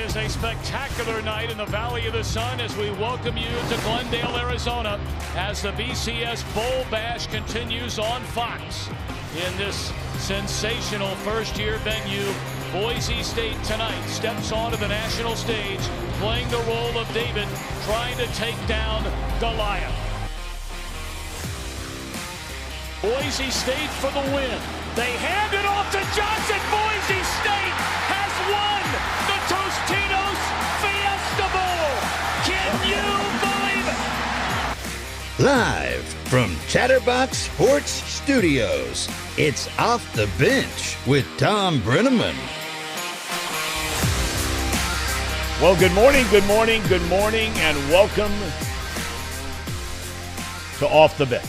is a spectacular night in the Valley of the Sun as we welcome you to Glendale, Arizona, as the BCS Bowl Bash continues on Fox. In this sensational first-year venue, Boise State tonight steps onto the national stage, playing the role of David, trying to take down Goliath. Boise State for the win. They hand it off to Johnson. Boise State has won the Tostitos Fiesta Bowl. Can you believe it? Live from Chatterbox Sports Studios, it's Off the Bench with Thom Brennaman. Well, good morning, and welcome to Off the Bench,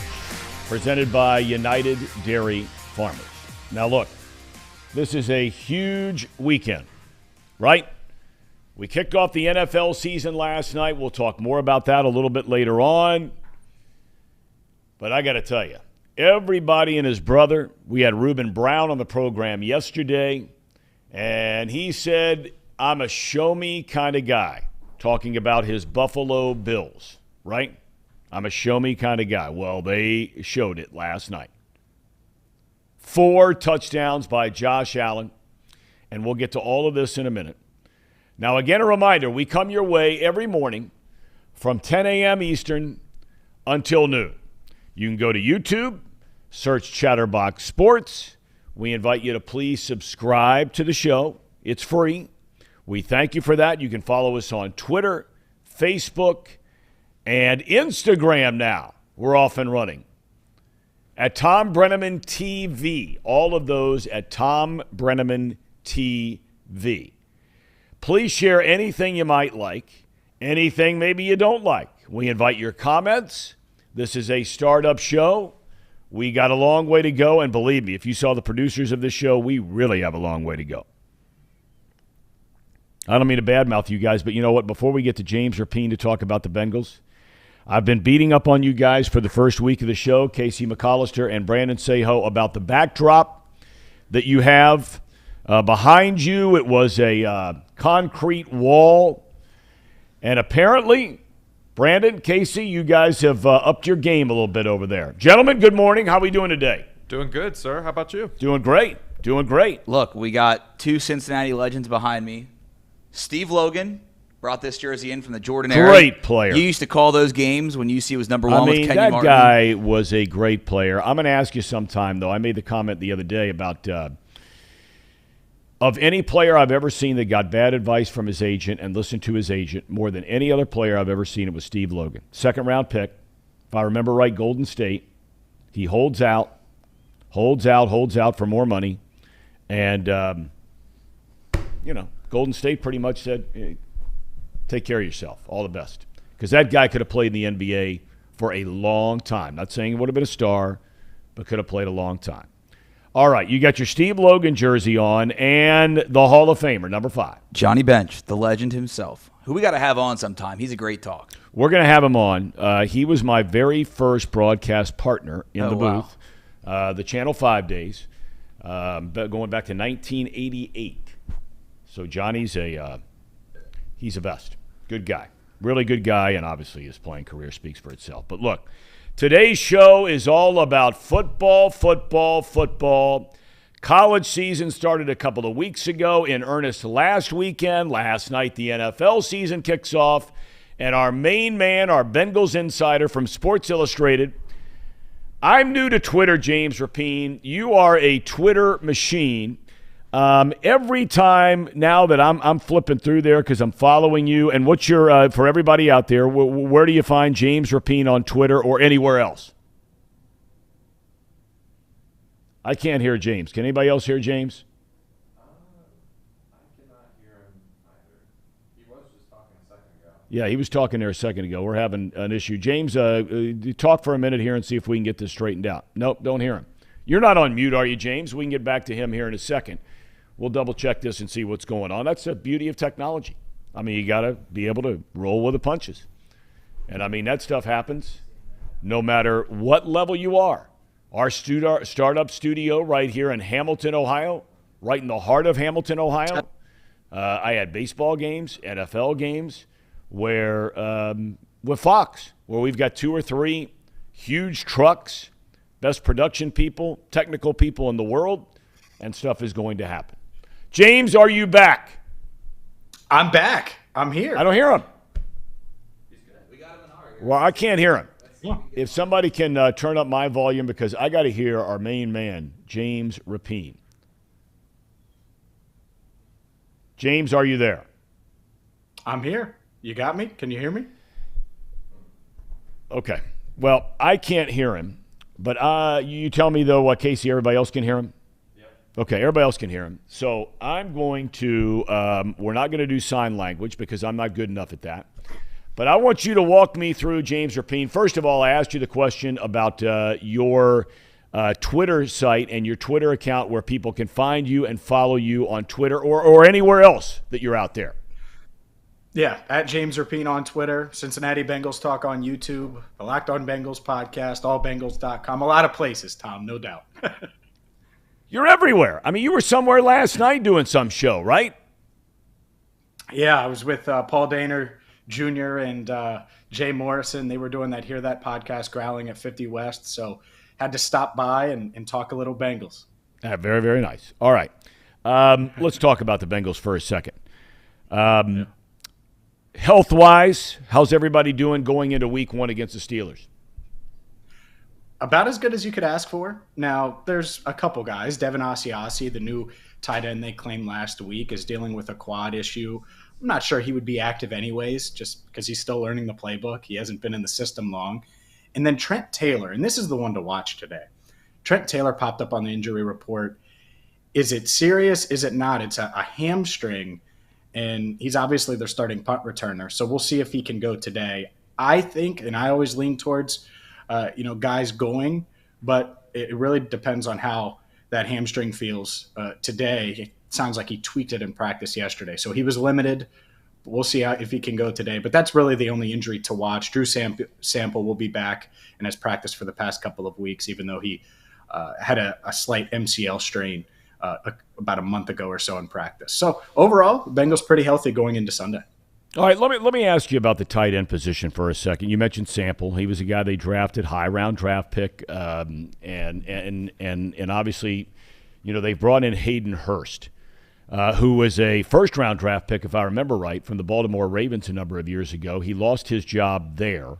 presented by United Dairy Farmers. Now look, this is a huge weekend, right? We kicked off the NFL season last night. We'll talk more about that a little bit later on. But I got to tell you, everybody and his brother, we had Reuben Brown on the program yesterday, and he said, I'm a show-me kind of guy, talking about his Buffalo Bills, right? I'm a show-me kind of guy. Well, they showed it last night. 4 touchdowns by Josh Allen, and we'll get to all of this in a minute. Now, again, a reminder, we come your way every morning from 10 a.m. Eastern until noon. You can go to YouTube, search Chatterbox Sports. We invite you to please subscribe to the show. It's free. We thank you for that. You can follow us on Twitter, Facebook, and Instagram now. We're off and running. At Thom Brennaman TV. All of those at Thom Brennaman TV. Please share anything you might like, anything maybe you don't like. We invite your comments. This is a startup show. We got a long way to go, and believe me, if you saw the producers of this show, we really have a long way to go. I don't mean to badmouth you guys, but you know what? Before we get to James Rapine to talk about the Bengals, I've been beating up on you guys for the first week of the show, Casey McAllister and Brandon Seho, about the backdrop that you have behind you. It was a concrete wall. And apparently, Brandon, Casey, you guys have upped your game a little bit over there. Gentlemen, good morning. How are we doing today? Doing good, sir. How about you? Doing great. Look, we got 2 Cincinnati legends behind me. Steve Logan brought this jersey in from the Jordan era. Great player. You used to call those games when UC was number 1 with Kenny Martin. That guy was a great player. I'm going to ask you sometime, though. I made the comment the other day about of any player I've ever seen that got bad advice from his agent and listened to his agent more than any other player I've ever seen, it was Steve Logan. Second-round pick. If I remember right, Golden State. He holds out for more money. And, Golden State pretty much said, hey, take care of yourself. All the best. Because that guy could have played in the NBA for a long time. Not saying he would have been a star, but could have played a long time. All right, you got your Steve Logan jersey on and the Hall of Famer, number 5. Johnny Bench, the legend himself, who we got to have on sometime. He's a great talk. We're going to have him on. He was my very first broadcast partner in the booth, the Channel 5 days, going back to 1988. So Johnny's he's a best. Good guy. Really good guy, and obviously his playing career speaks for itself. But look, today's show is all about football. College season started a couple of weeks ago in earnest last weekend. Last night, the NFL season kicks off. And our main man, our Bengals insider from Sports Illustrated. I'm new to Twitter, James Rapine. You are a Twitter machine. Every time now that I'm flipping through there because I'm following you, and what's your, for everybody out there, where do you find James Rapine on Twitter or anywhere else? I can't hear James. Can anybody else hear James? I cannot hear him either. He was just talking a second ago. Yeah, he was talking there a second ago. We're having an issue. James, talk for a minute here and see if we can get this straightened out. Nope, don't hear him. You're not on mute, are you, James? We can get back to him here in a second. We'll double-check this and see what's going on. That's the beauty of technology. I mean, you got to be able to roll with the punches. And, I mean, that stuff happens no matter what level you are. Our startup studio right here in Hamilton, Ohio, right in the heart of Hamilton, Ohio, I had baseball games, NFL games, where with Fox, where we've got 2 or 3 huge trucks, best production people, technical people in the world, and stuff is going to happen. James, are you back? I'm back. I'm here. I don't hear him. We got him in our ear. Well, I can't hear him. Yeah. If somebody can turn up my volume, because I got to hear our main man, James Rapine. James, are you there? I'm here. You got me? Can you hear me? Okay. Well, I can't hear him, but you tell me, though, Casey, everybody else can hear him? Yep. Okay, everybody else can hear him. So I'm going to we're not going to do sign language because I'm not good enough at that. But I want you to walk me through, James Rapine. First of all, I asked you the question about your Twitter site and your Twitter account where people can find you and follow you on Twitter or anywhere else that you're out there. Yeah, at James Rapine on Twitter, Cincinnati Bengals Talk on YouTube, the Locked On Bengals podcast, allbengals.com. A lot of places, Tom, no doubt. You're everywhere. I mean, you were somewhere last night doing some show, right? Yeah, I was with Paul Dehner Jr. and Jay Morrison. They were doing that Hear That podcast, Growling at 50 West. So had to stop by and talk a little Bengals. Very, very nice. All right. Let's talk about the Bengals for a second. Health-wise, how's everybody doing going into week 1 against the Steelers? About as good as you could ask for. Now, there's a couple guys. Devin Asiasi, the new tight end they claimed last week, is dealing with a quad issue. I'm not sure he would be active anyways, just because he's still learning the playbook. He hasn't been in the system long. And then Trent Taylor, and this is the one to watch today. Trent Taylor popped up on the injury report. Is it serious? Is it not? It's a hamstring, and he's obviously their starting punt returner. So we'll see if he can go today. I think, and I always lean towards, guys going, but it really depends on how that hamstring feels today. It sounds like he tweaked it in practice yesterday. So he was limited. We'll see if he can go today. But that's really the only injury to watch. Drew Sample will be back and has practiced for the past couple of weeks, even though he had a slight MCL strain about a month ago or so in practice. So overall, Bengals pretty healthy going into Sunday. All right, let me ask you about the tight end position for a second. You mentioned Sample; he was a guy they drafted, high round draft pick, and obviously, they brought in Hayden Hurst, who was a first round draft pick, if I remember right, from the Baltimore Ravens a number of years ago. He lost his job there.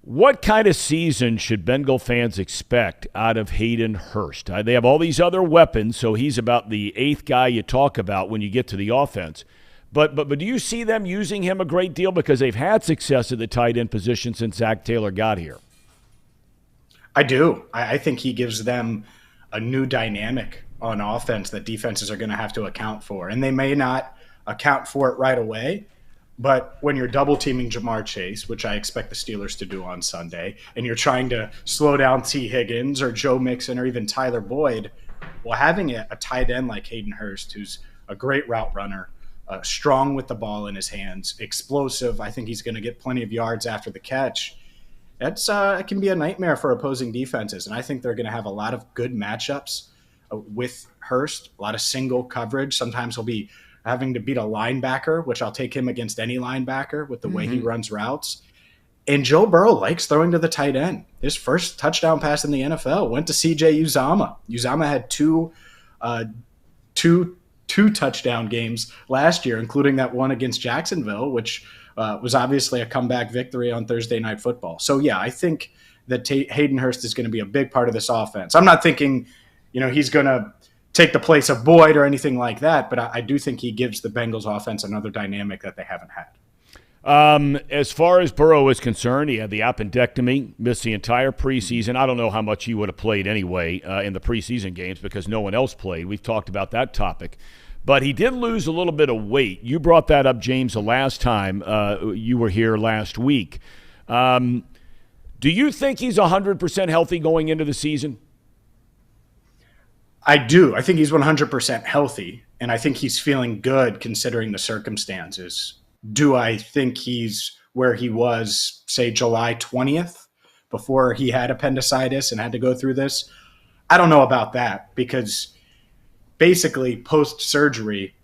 What kind of season should Bengal fans expect out of Hayden Hurst? They have all these other weapons, so he's about the 8th guy you talk about when you get to the offense. But do you see them using him a great deal because they've had success at the tight end position since Zach Taylor got here? I do. I think he gives them a new dynamic on offense that defenses are going to have to account for. And they may not account for it right away, but when you're double teaming Jamar Chase, which I expect the Steelers to do on Sunday, and you're trying to slow down T. Higgins or Joe Mixon or even Tyler Boyd, well, having a tight end like Hayden Hurst, who's a great route runner, strong with the ball in his hands, explosive. I think he's going to get plenty of yards after the catch. It can be a nightmare for opposing defenses, and I think they're going to have a lot of good matchups with Hurst, a lot of single coverage. Sometimes he'll be having to beat a linebacker, which I'll take him against any linebacker with the way he runs routes. And Joe Burrow likes throwing to the tight end. His first touchdown pass in the NFL went to C.J. Uzomah. Uzomah had two touchdown games last year, including that one against Jacksonville, which was obviously a comeback victory on Thursday Night Football. So, yeah, I think that Hayden Hurst is going to be a big part of this offense. I'm not thinking, he's going to take the place of Boyd or anything like that, but I do think he gives the Bengals offense another dynamic that they haven't had. As far as Burrow is concerned, he had the appendectomy, missed the entire preseason. I don't know how much he would have played anyway in the preseason games because no one else played. We've talked about that topic. But he did lose a little bit of weight. You brought that up, James, the last time you were here last week. Do you think he's 100% healthy going into the season? I do. I think he's 100% healthy, and I think he's feeling good considering the circumstances. Do I think he's where he was, say, July 20th before he had appendicitis and had to go through this? I don't know about that because basically post-surgery,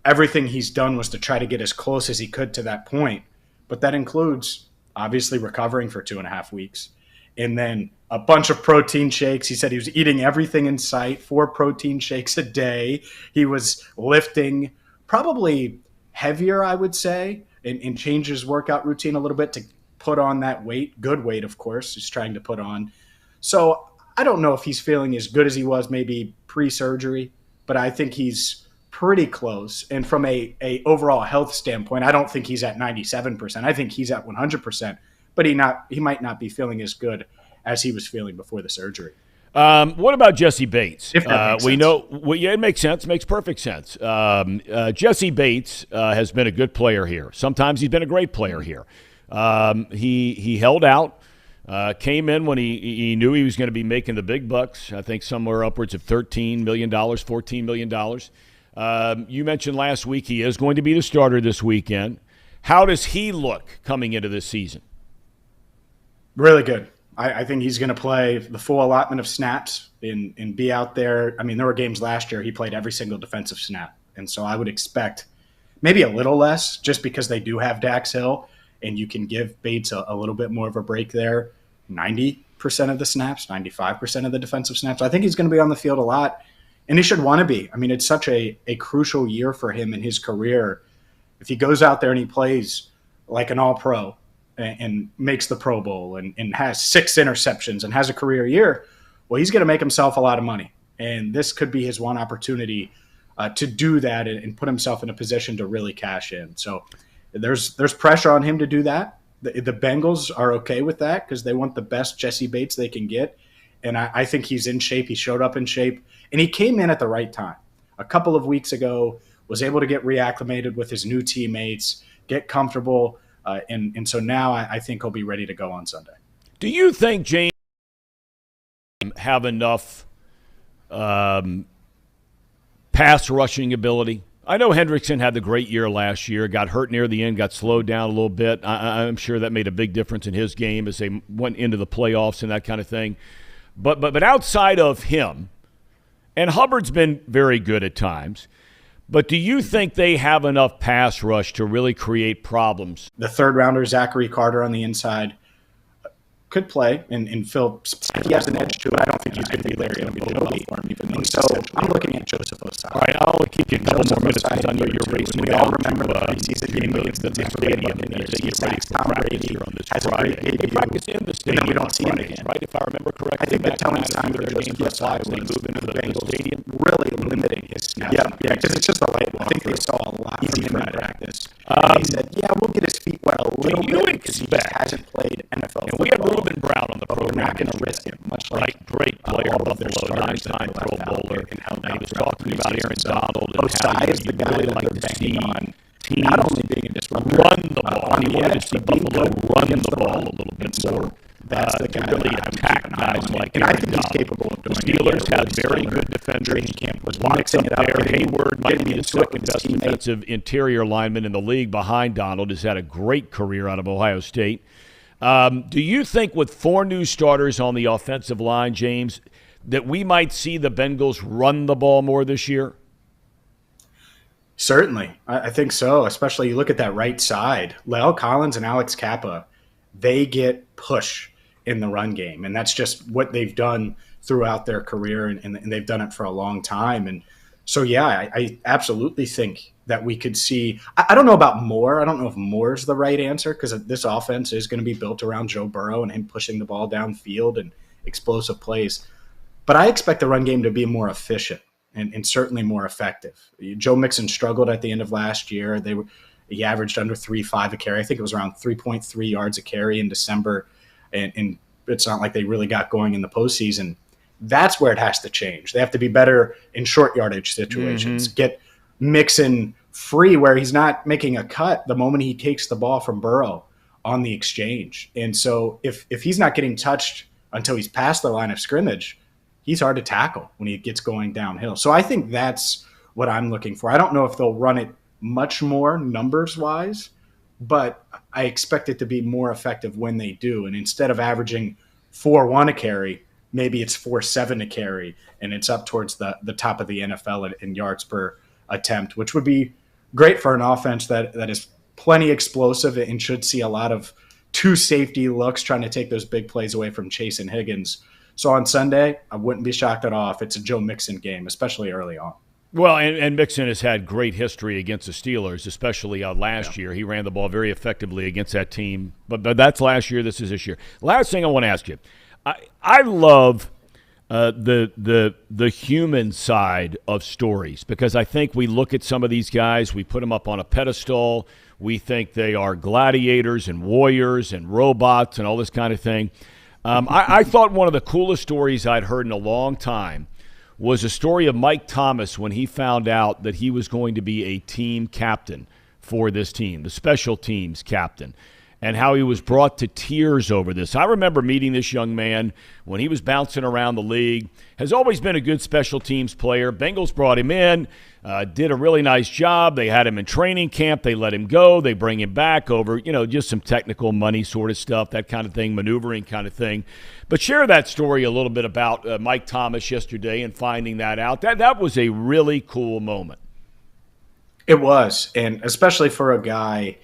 everything he's done was to try to get as close as he could to that point. But that includes obviously recovering for 2.5 weeks and then a bunch of protein shakes. He said he was eating everything in sight, 4 protein shakes a day. He was lifting probably heavier, I would say, and changed his workout routine a little bit to put on that weight. Good weight, of course, he's trying to put on. So I don't know if he's feeling as good as he was maybe pre-surgery, but I think he's pretty close. And from a overall health standpoint, I don't think he's at 97%. I think he's at 100%, but he might not be feeling as good as he was feeling before the surgery. What about Jesse Bates? If that makes we sense. know, yeah, it makes sense. It makes perfect sense. Jesse Bates has been a good player here. Sometimes he's been a great player here. He held out, came in when he knew he was going to be making the big bucks. I think somewhere upwards of $13 million, $14 million. You mentioned last week he is going to be the starter this weekend. How does he look coming into this season? Really good. I think he's going to play the full allotment of snaps and be out there. I mean, there were games last year he played every single defensive snap. And so I would expect maybe a little less just because they do have Dax Hill and you can give Bates a little bit more of a break there. 90% of the snaps, 95% of the defensive snaps. I think he's going to be on the field a lot, and he should want to be. I mean, it's such a crucial year for him in his career. If he goes out there and he plays like an all-pro, and makes the Pro Bowl and has 6 interceptions and has a career year, well, he's going to make himself a lot of money. And this could be his one opportunity to do that and put himself in a position to really cash in. So there's pressure on him to do that. The Bengals are okay with that because they want the best Jesse Bates they can get. And I think he's in shape. He showed up in shape. And he came in at the right time. A couple of weeks ago, was able to get reacclimated with his new teammates, get comfortable. And so now I think he'll be ready to go on Sunday. Do you think James have enough pass rushing ability? I know Hendrickson had the great year last year, got hurt near the end, got slowed down a little bit. I'm sure that made a big difference in his game as they went into the playoffs and that kind of thing. But outside of him, and Hubbard's been very good at times, but do you think they have enough pass rush to really create problems? The third rounder, Zachary Carter on the inside, could play, and Phil, he has an edge to it. I don't think he's going to be Larry Ogunjobi for him, even though. So I'm looking at Joseph Osai. All right, I'll keep you a couple more minutes because I know you're racing. We all remember the preseason game against the Stadium, and he sacks Tom Brady has a great debut. They practice in the stadium, and then we don't see him again. Right? If I remember correctly, I think the telling sign for Joseph Osai was move into the Bengals stadium, really limiting his snaps. Yeah, because it's just a light one. I think they saw a lot from him in practice. He said, "Yeah, we'll get his feet wet a little bit because he just hasn't played NFL football." We had Reuben Brown on the program. We're not going to risk it, much like great player, Buffalo, 9-time Pro Bowler. And he was talking about Aaron Donald and Osai is the guy really that like they're to see banking on. teams Not only being a disruptor, run the ball. on He the wanted edge, to see but being Buffalo good run against the the ball run. a little bit So more. that's the guy to really that I would attack keep an eye guys on. like And I Aaron think he's Donald. capable of The doing it. Steelers Yeah, have really very similar. good defenders. Training camp was Lots mixing up it up. there. getting- Hayward might getting be the into it second with his best teammates. defensive interior lineman in the league behind Donald. Has had a great career out of Ohio State. Do you think with 4 new starters on the offensive line, James, that we might see the Bengals run the ball more this year? Certainly. I think so, especially you look at that right side. La'el Collins and Alex Kappa, they get push in the run game, and that's just what they've done throughout their career, and they've done it for a long time. And so, yeah, I absolutely think that we could see – I don't know about more. I don't know if more is the right answer because this offense is going to be built around Joe Burrow and him pushing the ball downfield and explosive plays. But I expect the run game to be more efficient and certainly more effective. Joe Mixon struggled at the end of last year. He averaged under 3.5 a carry. I think it was around 3.3 yards a carry in December, and it's not like they really got going in the postseason. That's where it has to change. They have to be better in short yardage situations. Get Mixon free where he's not making a cut the moment he takes the ball from Burrow on the exchange. And so if he's not getting touched until he's past the line of scrimmage, he's hard to tackle when he gets going downhill. So I think that's what I'm looking for. I don't know if they'll run it much more numbers-wise, but I expect it to be more effective when they do. And instead of averaging 4.1 a carry, maybe it's 4.7 a carry, and it's up towards the top of the NFL in yards per attempt, which would be great for an offense that is plenty explosive and should see a lot of two safety looks trying to take those big plays away from Chase and Higgins. So on Sunday, I wouldn't be shocked at all if it's a Joe Mixon game, especially early on. Well, and Mixon has had great history against the Steelers, especially last year. He ran the ball very effectively against that team. But that's last year. This is this year. Last thing I want to ask you. I love the human side of stories because I think we look at some of these guys, we put them up on a pedestal. We think they are gladiators and warriors and robots and all this kind of thing. I thought one of the coolest stories I'd heard in a long time was a story of Mike Thomas when he found out that he was going to be a team captain for this team, the special teams captain, and how he was brought to tears over this. I remember meeting this young man when he was bouncing around the league, has always been a good special teams player. Bengals brought him in, did a really nice job. They had him in training camp. They let him go. They bring him back over, just some technical money sort of stuff, that kind of thing, maneuvering kind of thing. But share that story a little bit about Mike Thomas yesterday and finding that out. That was a really cool moment. It was, and especially for a guy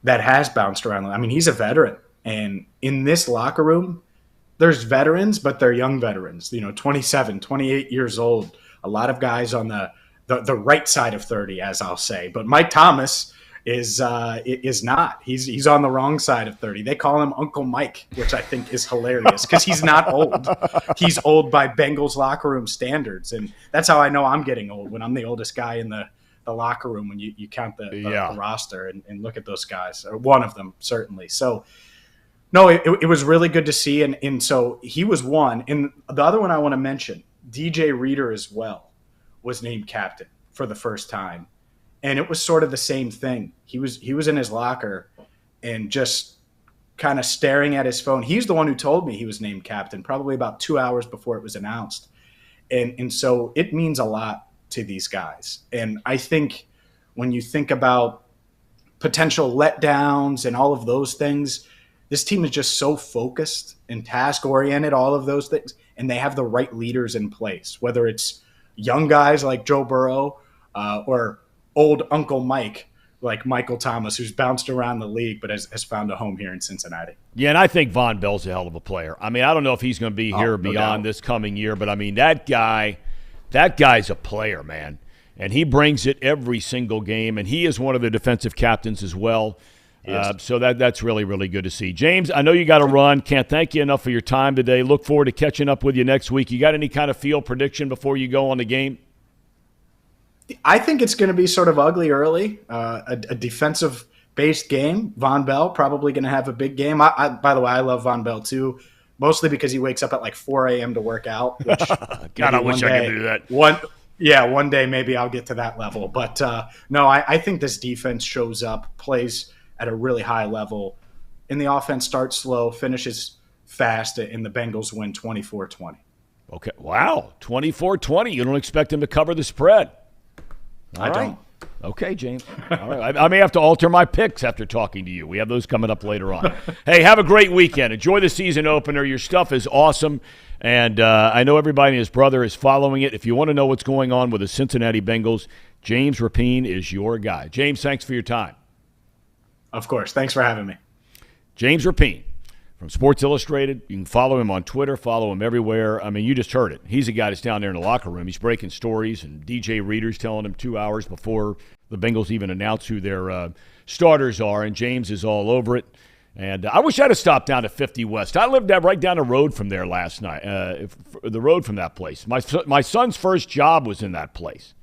that has bounced around. I mean, he's a veteran, and in this locker room, there's veterans, but they're young veterans, 27, 28 years old. A lot of guys on the right side of 30, as I'll say. But Mike Thomas is not. He's on the wrong side of 30. They call him Uncle Mike, which I think is hilarious because he's not old. He's old by Bengals locker room standards, and that's how I know I'm getting old, when I'm the oldest guy in the locker room when you count the roster and look at those guys, or one of them certainly. So no, it was really good to see. And so he was one. And the other one I want to mention, DJ Reader as well, was named captain for the first time. And it was sort of the same thing. He was in his locker and just kind of staring at his phone. He's the one who told me he was named captain probably about 2 hours before it was announced. And so it means a lot to these guys. And I think when you think about potential letdowns and all of those things, this team is just so focused and task-oriented, all of those things, and they have the right leaders in place, whether it's young guys like Joe Burrow or old Uncle Mike like Michael Thomas, who's bounced around the league but has found a home here in Cincinnati. Yeah, and I think Von Bell's a hell of a player. I mean, I don't know if he's going to be here beyond this coming year, but I mean, that guy's a player, man. And he brings it every single game, and he is one of the defensive captains as well. So that's really, really good to see. James, I know you got to run. Can't thank you enough for your time today. Look forward to catching up with you next week. You got any kind of field prediction before you go on the game? I think it's going to be sort of ugly early, a defensive-based game. Von Bell probably going to have a big game. By the way, I love Von Bell too, mostly because he wakes up at like 4 a.m. to work out. Which God, I wish I could do that. One day maybe I'll get to that level. But no, I think this defense shows up, plays at a really high level, and the offense starts slow, finishes fast, and the Bengals win 24-20. Okay. Wow, 24-20. You don't expect them to cover the spread. I don't. Okay, James. All right. I may have to alter my picks after talking to you. We have those coming up later on. Hey, have a great weekend. Enjoy the season opener. Your stuff is awesome, and I know everybody and his brother is following it. If you want to know what's going on with the Cincinnati Bengals, James Rapien is your guy. James, thanks for your time. Of course. Thanks for having me. James Rapien from Sports Illustrated. You can follow him on Twitter, follow him everywhere. I mean, you just heard it. He's a guy that's down there in the locker room. He's breaking stories, and DJ Reader's telling him 2 hours before the Bengals even announce who their starters are, and James is all over it. And I wish I'd have stopped down to 50 West. I lived right down the road from there last night, the road from that place. My son's first job was in that place.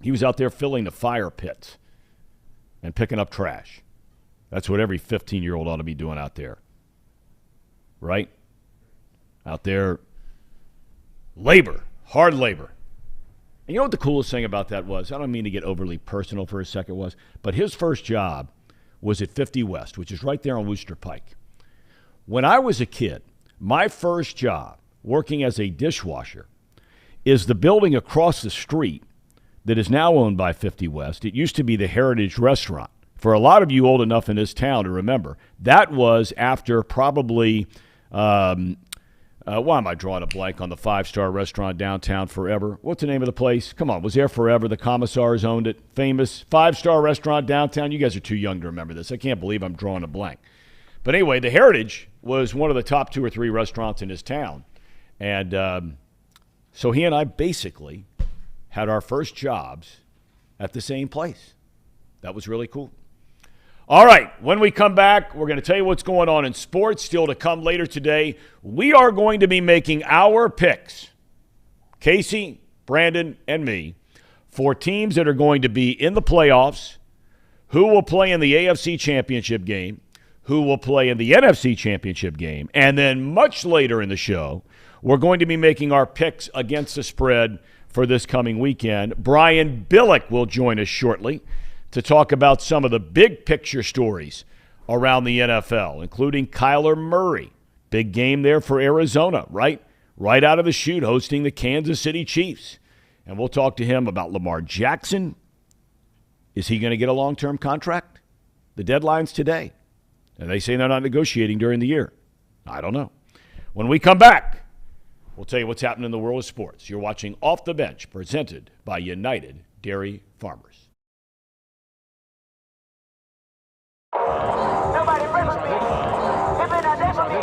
He was out there filling the fire pits and picking up trash. That's what every 15-year-old ought to be doing out there. Right? Out there, labor, hard labor. And you know what the coolest thing about that was? I don't mean to get overly personal for a second but his first job was at 50 West, which is right there on Wooster Pike. When I was a kid, my first job, working as a dishwasher, is the building across the street that is now owned by 50 West. It used to be the Heritage Restaurant. For a lot of you old enough in this town to remember, that was after probably Why am I drawing a blank on the five-star restaurant downtown forever? What's the name of the place? Come on, was there forever. The commissars owned it. Famous five-star restaurant downtown. You guys are too young to remember this. I can't believe I'm drawing a blank. But anyway, the Heritage was one of the top 2 or 3 restaurants in his town. And so he and I basically had our first jobs at the same place. That was really cool. All right, when we come back, we're going to tell you what's going on in sports. Still to come later today, we are going to be making our picks, Casey, Brandon, and me, for teams that are going to be in the playoffs, who will play in the AFC Championship game, who will play in the NFC Championship game, and then much later in the show, we're going to be making our picks against the spread for this coming weekend. Brian Billick will join us shortly to talk about some of the big picture stories around the NFL, including Kyler Murray. Big game there for Arizona, right? Right out of the chute, hosting the Kansas City Chiefs. And we'll talk to him about Lamar Jackson. Is he going to get a long-term contract? The deadline's today. And they say they're not negotiating during the year. I don't know. When we come back, we'll tell you what's happening in the world of sports. You're watching Off the Bench, presented by United Dairy Farmers. Nobody brings me. If it not there for me.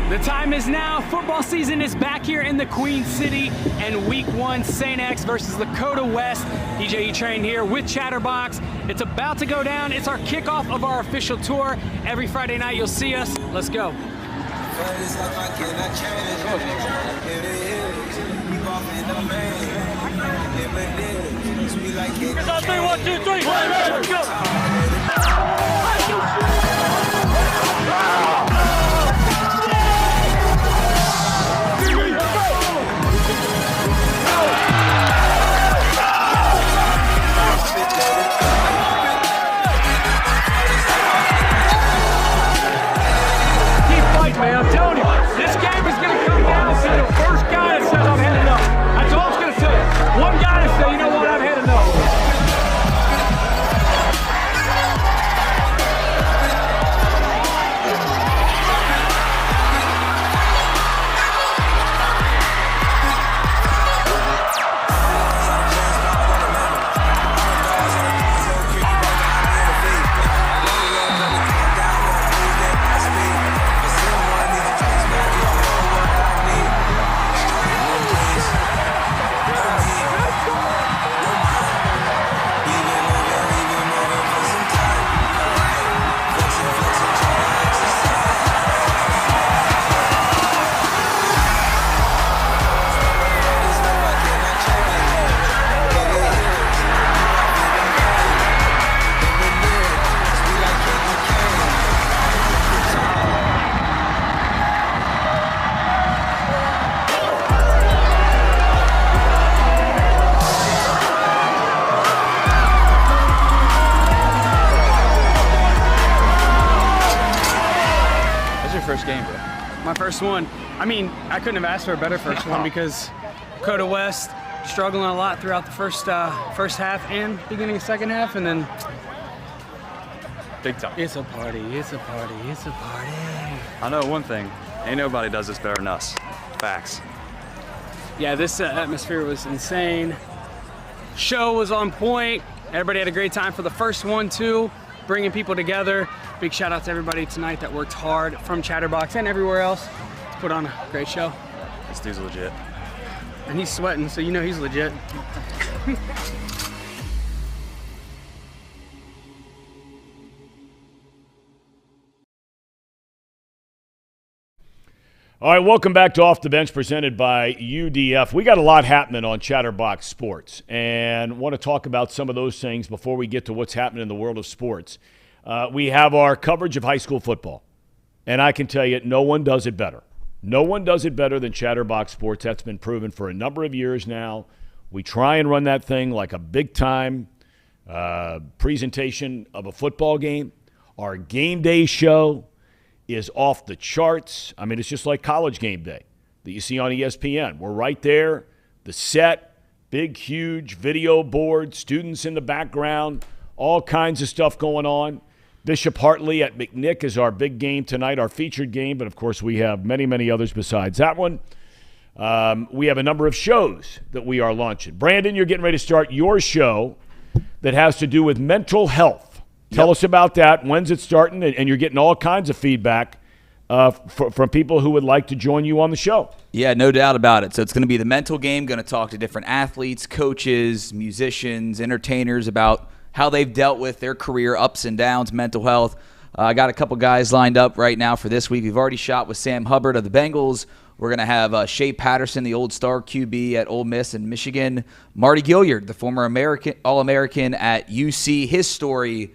The time is now. Football season is back here in the Queen City, and Week 1, St. X versus Dakota West. DJ E-Train here with Chatterbox. It's about to go down. It's our kickoff of our official tour. Every Friday night you'll see us. Let's go. It's on 3, 1, 2, 3. Let's go. Keep fighting, man. I'm telling you, this game is going to come down to the first guy that says I've had enough. That's all it's going to take. One guy to say, you know what, I've had enough. First game, bro. My first one. I mean, I couldn't have asked for a better first one because Dakota West struggling a lot throughout the first half and beginning of second half, and then Big time. it's a party, it's a party, it's a party. I know one thing. Ain't nobody does this better than us. Facts. Yeah, this atmosphere was insane. Show was on point. Everybody had a great time for the first one, too. Bringing people together. Big shout out to everybody tonight that worked hard from Chatterbox and everywhere else to put on a great show. This dude's legit. And he's sweating, so you know he's legit. All right, welcome back to Off the Bench, presented by UDF. We got a lot happening on Chatterbox Sports, and want to talk about some of those things before we get to what's happening in the world of sports. We have our coverage of high school football, and I can tell you, no one does it better. No one does it better than Chatterbox Sports. That's been proven for a number of years now. We try and run that thing like a big-time presentation of a football game. Our game day show is off the charts. I mean, it's just like college game day that you see on ESPN. We're right there, the set, big, huge video board, students in the background, all kinds of stuff going on. Bishop Hartley at McNick is our big game tonight, our featured game. But, of course, we have many, many others besides that one. We have a number of shows that we are launching. Brandon, you're getting ready to start your show that has to do with mental health. Tell us about that. When's it starting? And you're getting all kinds of feedback from people who would like to join you on the show. Yeah, no doubt about it. So it's going to be the mental game, going to talk to different athletes, coaches, musicians, entertainers about how they've dealt with their career ups and downs, mental health. I got a couple guys lined up right now for this week. We've already shot with Sam Hubbard of the Bengals. We're going to have Shea Patterson, the old star QB at Ole Miss in Michigan. Marty Gilliard, the former All-American at UC. His story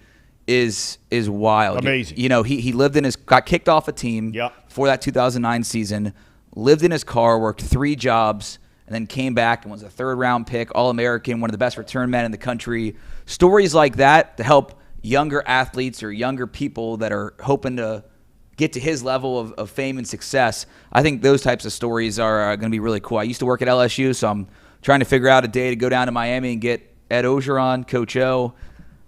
is wild. Amazing. You know, he lived in got kicked off a team for that 2009 season, lived in his car, worked 3 jobs, and then came back and was a 3rd-round pick, All-American, one of the best return men in the country. Stories like that to help younger athletes or younger people that are hoping to get to his level of fame and success. I think those types of stories are going to be really cool. I used to work at LSU, so I'm trying to figure out a day to go down to Miami and get Ed Ogeron, Coach O.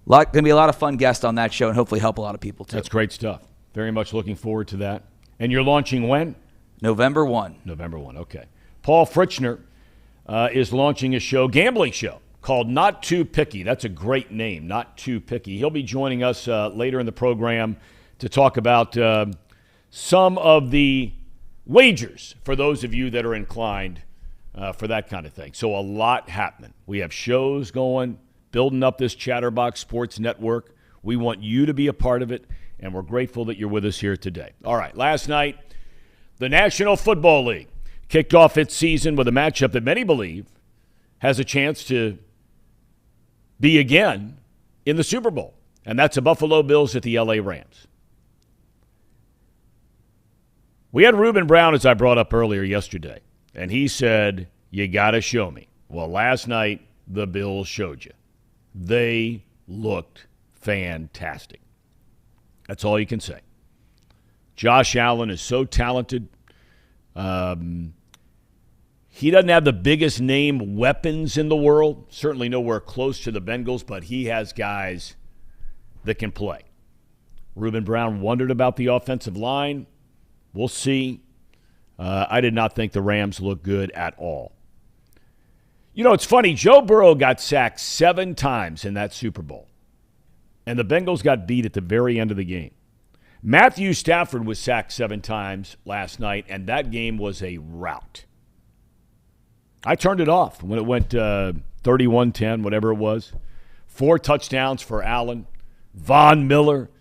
Going to be a lot of fun guests on that show and hopefully help a lot of people too. That's great stuff. Very much looking forward to that. And you're launching when? November 1. November 1, okay. Paul Fritchner is launching a gambling show, called Not Too Picky. That's a great name, Not Too Picky. He'll be joining us later in the program to talk about some of the wagers for those of you that are inclined for that kind of thing. So a lot happening. We have shows going, building up this Chatterbox Sports Network. We want you to be a part of it, and we're grateful that you're with us here today. All right, last night, the National Football League kicked off its season with a matchup that many believe has a chance to be again in the Super Bowl, and that's the Buffalo Bills at the LA Rams. We had Reuben Brown, as I brought up earlier yesterday, and he said, you got to show me. Well, last night, the Bills showed you. They looked fantastic. That's all you can say. Josh Allen is so talented. He doesn't have the biggest name weapons in the world, certainly nowhere close to the Bengals, but he has guys that can play. Reuben Brown wondered about the offensive line. We'll see. I did not think the Rams looked good at all. You know, it's funny. Joe Burrow got sacked 7 times in that Super Bowl, and the Bengals got beat at the very end of the game. Matthew Stafford was sacked 7 times last night, and that game was a rout. I turned it off when it went 31-10, whatever it was. 4 touchdowns for Allen. Von Miller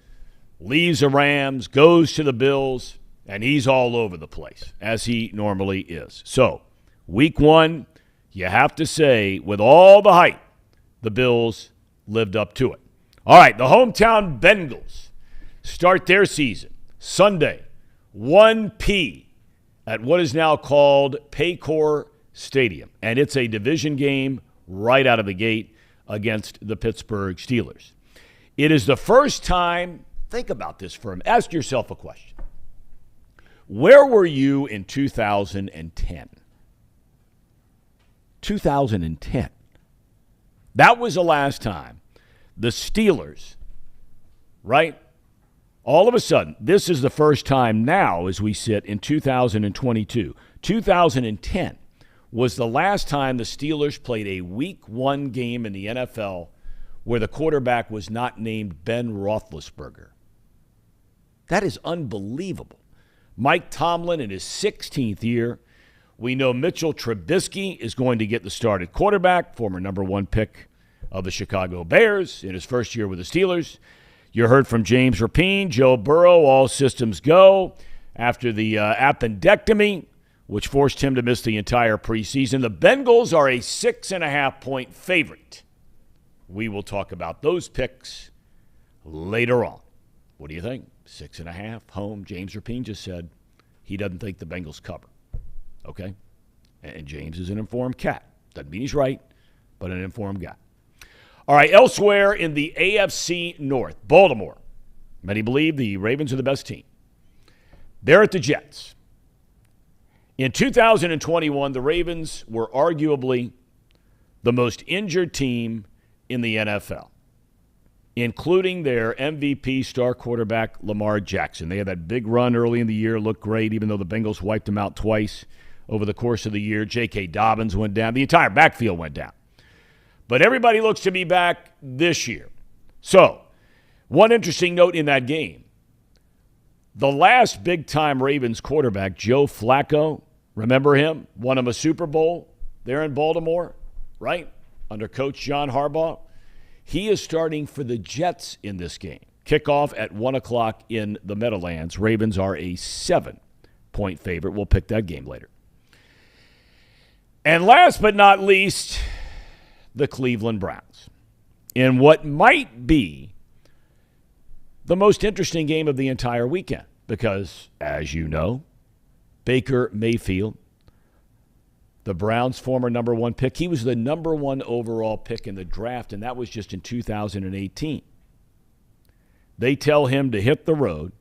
leaves the Rams, goes to the Bills, and he's all over the place, as he normally is. So, week 1, you have to say, with all the hype, the Bills lived up to it. All right, the hometown Bengals start their season Sunday, 1 p. at what is now called Paycor Stadium. And it's a division game right out of the gate against the Pittsburgh Steelers. It is the first time, think about this for a minute, ask yourself a question. Where were you in 2010? 2010. That was the last time the Steelers, right? All of a sudden, this is the first time now as we sit in 2022. 2010 was the last time the Steelers played a Week 1 game in the NFL where the quarterback was not named Ben Roethlisberger. That is unbelievable. Mike Tomlin in his 16th year. We know Mitchell Trubisky is going to get the start at quarterback, former number 1 pick of the Chicago Bears in his first year with the Steelers. You heard from James Rapine, Joe Burrow, all systems go after the appendectomy, which forced him to miss the entire preseason. The Bengals are a 6.5-point favorite. We will talk about those picks later on. What do you think? 6.5, home. James Rapine just said he doesn't think the Bengals cover. Okay? And James is an informed cat. Doesn't mean he's right, but an informed guy. All right, elsewhere in the AFC North, Baltimore. Many believe the Ravens are the best team. They're at the Jets. In 2021, the Ravens were arguably the most injured team in the NFL. including their MVP star quarterback Lamar Jackson. They had that big run early in the year, looked great, even though the Bengals wiped them out twice over the course of the year. J.K. Dobbins went down. The entire backfield went down. But everybody looks to be back this year. So, one interesting note in that game, the last big-time Ravens quarterback, Joe Flacco, remember him? Won him a Super Bowl there in Baltimore, right? Under Coach John Harbaugh. He is starting for the Jets in this game. Kickoff at 1 o'clock in the Meadowlands. Ravens are a 7-point favorite. We'll pick that game later. And last but not least, the Cleveland Browns. In what might be the most interesting game of the entire weekend. Because, as you know, Baker Mayfield, the Browns' former number one pick, he was the number one overall pick in the draft, and that was just in 2018. They tell him to hit the road.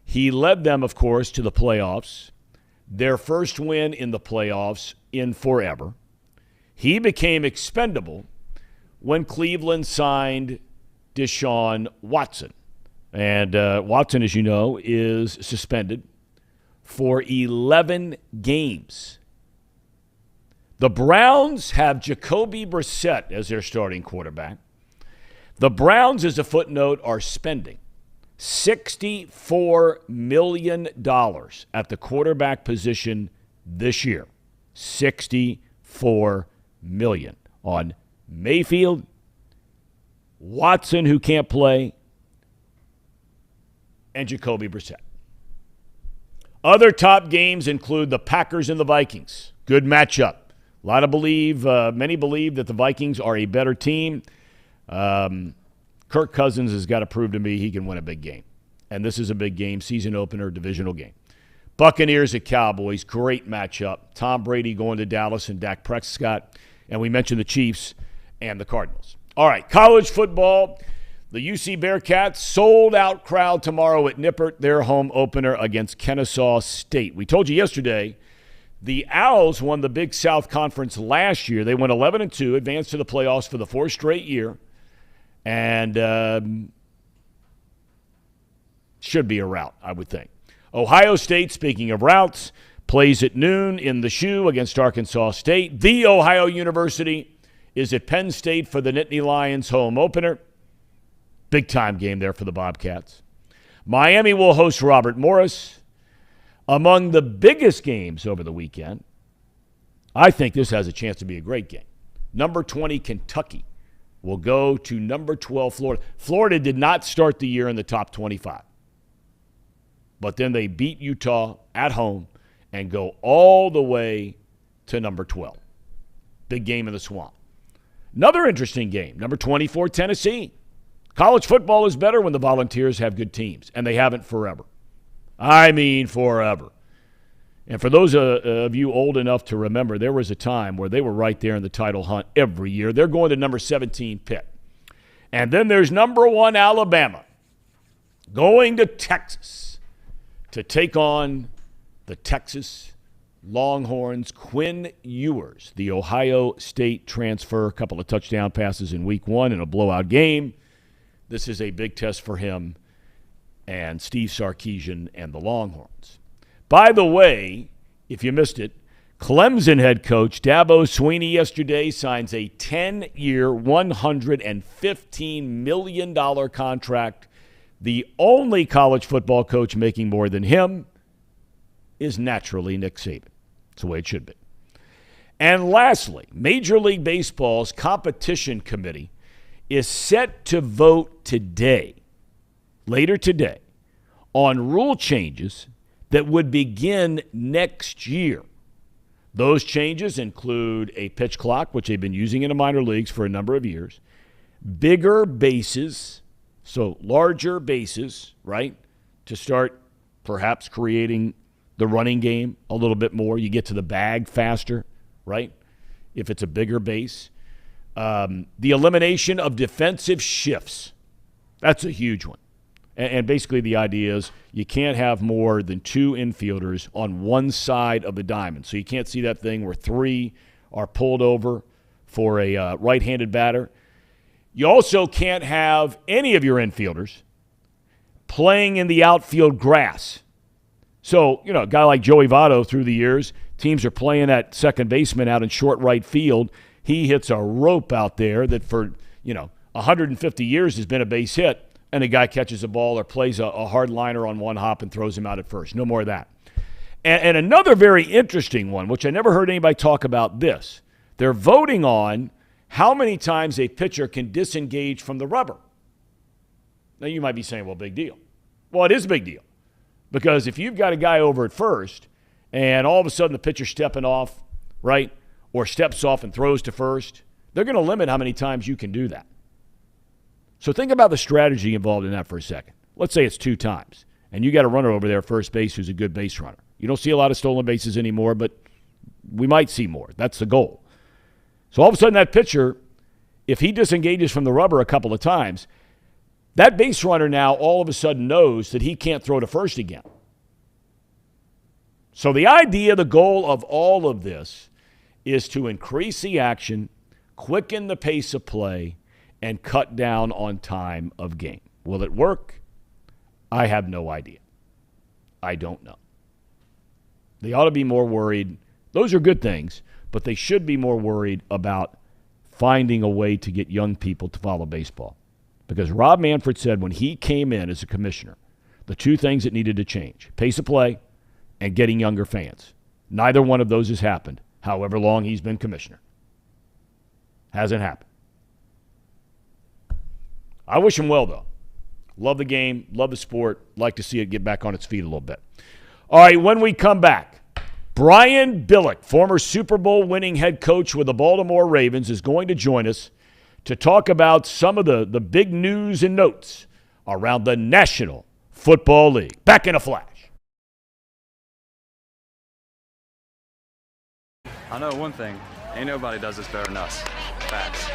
He led them, of course, to the playoffs, their first win in the playoffs in forever. He became expendable when Cleveland signed Deshaun Watson. And Watson, as you know, is suspended for 11 games. The Browns have Jacoby Brissett as their starting quarterback. The Browns, as a footnote, are spending $64 million at the quarterback position this year. $64 million on Mayfield, Watson, who can't play, and Jacoby Brissett. Other top games include the Packers and the Vikings. Good matchup. Many believe that the Vikings are a better team. Kirk Cousins has got to prove to me he can win a big game. And this is a big game, season opener, divisional game. Buccaneers at Cowboys, great matchup. Tom Brady going to Dallas and Dak Prescott. And we mentioned the Chiefs and the Cardinals. All right, college football. The UC Bearcats, sold-out crowd tomorrow at Nippert, their home opener against Kennesaw State. We told you yesterday the Owls won the Big South Conference last year. They went 11-2, advanced to the playoffs for the fourth straight year, and should be a rout, I would think. Ohio State, speaking of routes, plays at noon in the Shoe against Arkansas State. The Ohio University is at Penn State for the Nittany Lions home opener. Big-time game there for the Bobcats. Miami will host Robert Morris. Among the biggest games over the weekend, I think this has a chance to be a great game. Number 20, Kentucky, will go to number 12, Florida. Florida did not start the year in the top 25. But then they beat Utah at home and go all the way to number 12. Big game in the Swamp. Another interesting game, number 24, Tennessee. College football is better when the Volunteers have good teams, and they haven't forever. I mean forever. And for those of you old enough to remember, there was a time where they were right there in the title hunt every year. They're going to number 17, Pitt. And then there's number 1, Alabama, going to Texas to take on the Texas Longhorns. Quinn Ewers, the Ohio State transfer, a couple of touchdown passes in week 1 in a blowout game. This is a big test for him and Steve Sarkisian and the Longhorns. By the way, if you missed it, Clemson head coach Dabo Swinney yesterday signs a 10-year, $115 million contract. The only college football coach making more than him is naturally Nick Saban. That's the way it should be. And lastly, Major League Baseball's competition committee is set to vote today, later today, on rule changes that would begin next year. Those changes include a pitch clock, which they've been using in the minor leagues for a number of years, bigger bases, so larger bases, right, to start perhaps creating the running game a little bit more. You get to the bag faster, right, if it's a bigger base. The elimination of defensive shifts. That's a huge one. And basically the idea is you can't have more than 2 infielders on one side of the diamond. So you can't see that thing where 3 are pulled over for a right-handed batter. You also can't have any of your infielders playing in the outfield grass. So, a guy like Joey Votto through the years, teams are playing that second baseman out in short right field. He hits a rope out there that for, 150 years has been a base hit, and a guy catches a ball or plays a hard liner on one hop and throws him out at first. No more of that. And another very interesting one, which I never heard anybody talk about this, they're voting on how many times a pitcher can disengage from the rubber. Now, you might be saying, well, big deal. Well, it is a big deal. Because if you've got a guy over at first and all of a sudden the pitcher's stepping off, right, or steps off and throws to first, they're going to limit how many times you can do that. So think about the strategy involved in that for a second. Let's say it's 2 times, and you got a runner over there at first base who's a good base runner. You don't see a lot of stolen bases anymore, but we might see more. That's the goal. So all of a sudden that pitcher, if he disengages from the rubber a couple of times, that base runner now all of a sudden knows that he can't throw to first again. So the idea, the goal of all of this is to increase the action, quicken the pace of play, and cut down on time of game. Will it work? I have no idea. I don't know. They ought to be more worried. Those are good things, but they should be more worried about finding a way to get young people to follow baseball. Because Rob Manfred said when he came in as a commissioner, the 2 things that needed to change, pace of play and getting younger fans. Neither one of those has happened, however long he's been commissioner. Hasn't happened. I wish him well, though. Love the game, love the sport, like to see it get back on its feet a little bit. All right, when we come back, Brian Billick, former Super Bowl winning head coach with the Baltimore Ravens, is going to join us to talk about some of the big news and notes around the National Football League. Back in a flash. I know one thing. Ain't nobody does this better than us. Facts.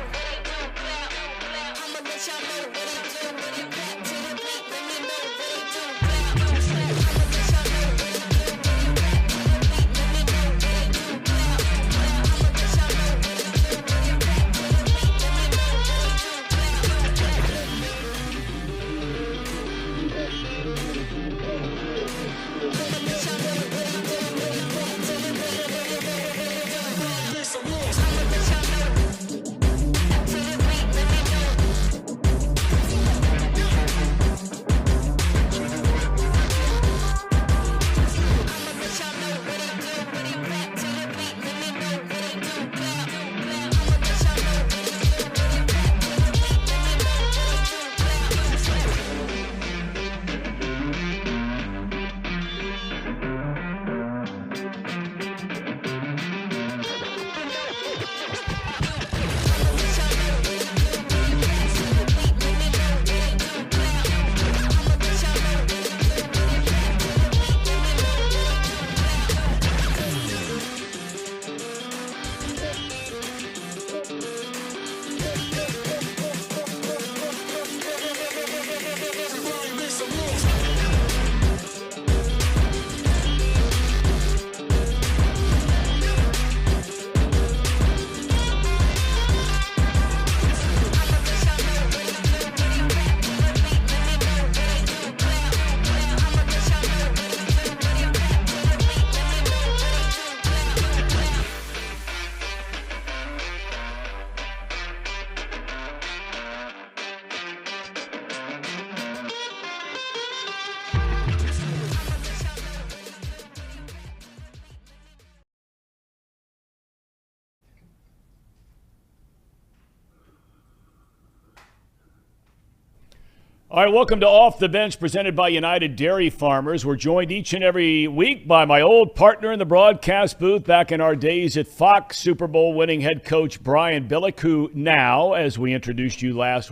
All right, welcome to Off the Bench, presented by United Dairy Farmers. We're joined each and every week by my old partner in the broadcast booth back in our days at Fox, Super Bowl winning head coach Brian Billick, who now, as we introduced him last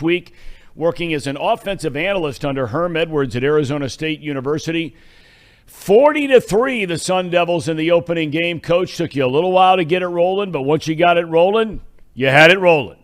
week, working as an offensive analyst under Herm Edwards at Arizona State University. 40-3, the Sun Devils in the opening game. Coach, took you a little while to get it rolling, but once you got it rolling, you had it rolling.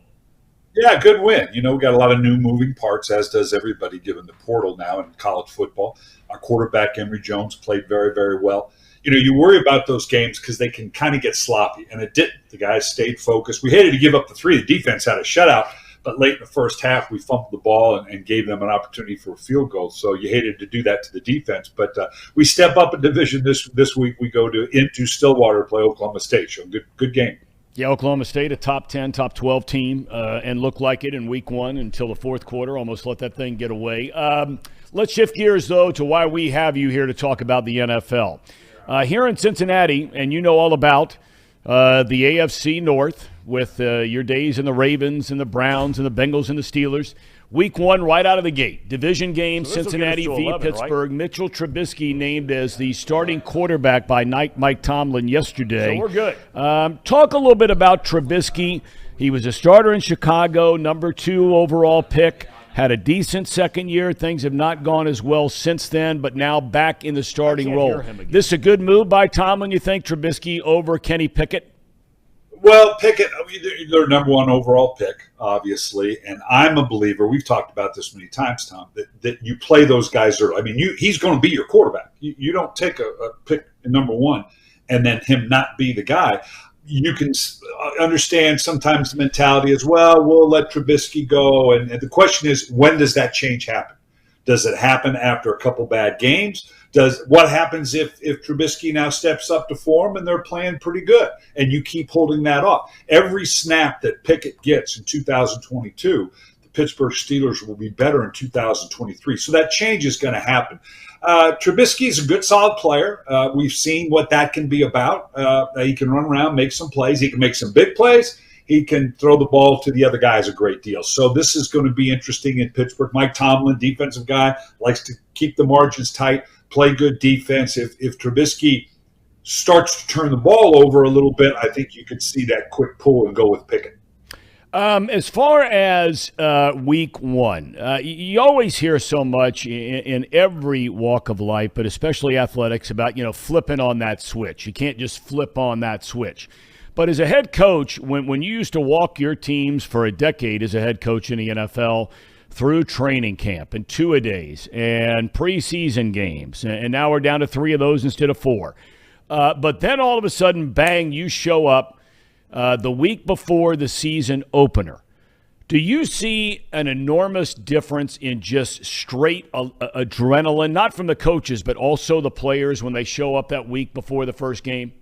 Yeah, good win. We got a lot of new moving parts, as does everybody, given the portal now in college football. Our quarterback, Emory Jones, played very, very well. you worry about those games because they can kind of get sloppy, and it didn't. The guys stayed focused. We hated to give up the 3. The defense had a shutout, but late in the first half, we fumbled the ball and gave them an opportunity for a field goal. So you hated to do that to the defense. But we step up a division this week. We go into Stillwater to play Oklahoma State. So good game. Yeah, Oklahoma State, a top 10, top 12 team, and looked like it in week 1 until the fourth quarter. Almost let that thing get away. Let's shift gears, though, to why we have you here to talk about the NFL. Here in Cincinnati, and you know all about the AFC North with your days in the Ravens and the Browns and the Bengals and the Steelers. Week 1 right out of the gate. Division game, so Cincinnati v. 11, Pittsburgh. Right? Mitchell Trubisky named as the starting quarterback by Mike Tomlin yesterday. So we're good. Talk a little bit about Trubisky. He was a starter in Chicago, number 2 overall pick. Had a decent second year. Things have not gone as well since then, but now back in the starting role. This a good move by Tomlin, you think, Trubisky over Kenny Pickett? Well, Pickett, they're number 1 overall pick, obviously, and I'm a believer. We've talked about this many times, Tom, that you play those guys early. I mean, he's going to be your quarterback. You don't take a pick number 1 and then him not be the guy. You can understand sometimes the mentality as well. We'll let Trubisky go, and the question is, when does that change happen? Does it happen after a couple bad games? What happens if Trubisky now steps up to form and they're playing pretty good and you keep holding that off? Every snap that Pickett gets in 2022, the Pittsburgh Steelers will be better in 2023. So that change is going to happen. Trubisky is a good, solid player. We've seen what that can be about. He can run around, make some plays. He can make some big plays. He can throw the ball to the other guys a great deal. So this is going to be interesting in Pittsburgh. Mike Tomlin, defensive guy, likes to keep the margins tight, play good defense. If Trubisky starts to turn the ball over a little bit, I think you could see that quick pull and go with Pickett. As far as week 1, you always hear so much in every walk of life, but especially athletics, about, flipping on that switch. You can't just flip on that switch. But as a head coach, when you used to walk your teams for a decade as a head coach in the NFL through training camp and 2-a-days and preseason games, and now we're down to 3 of those instead of 4. But then all of a sudden, bang, you show up the week before the season opener. Do you see an enormous difference in just straight adrenaline, not from the coaches, but also the players when they show up that week before the first game?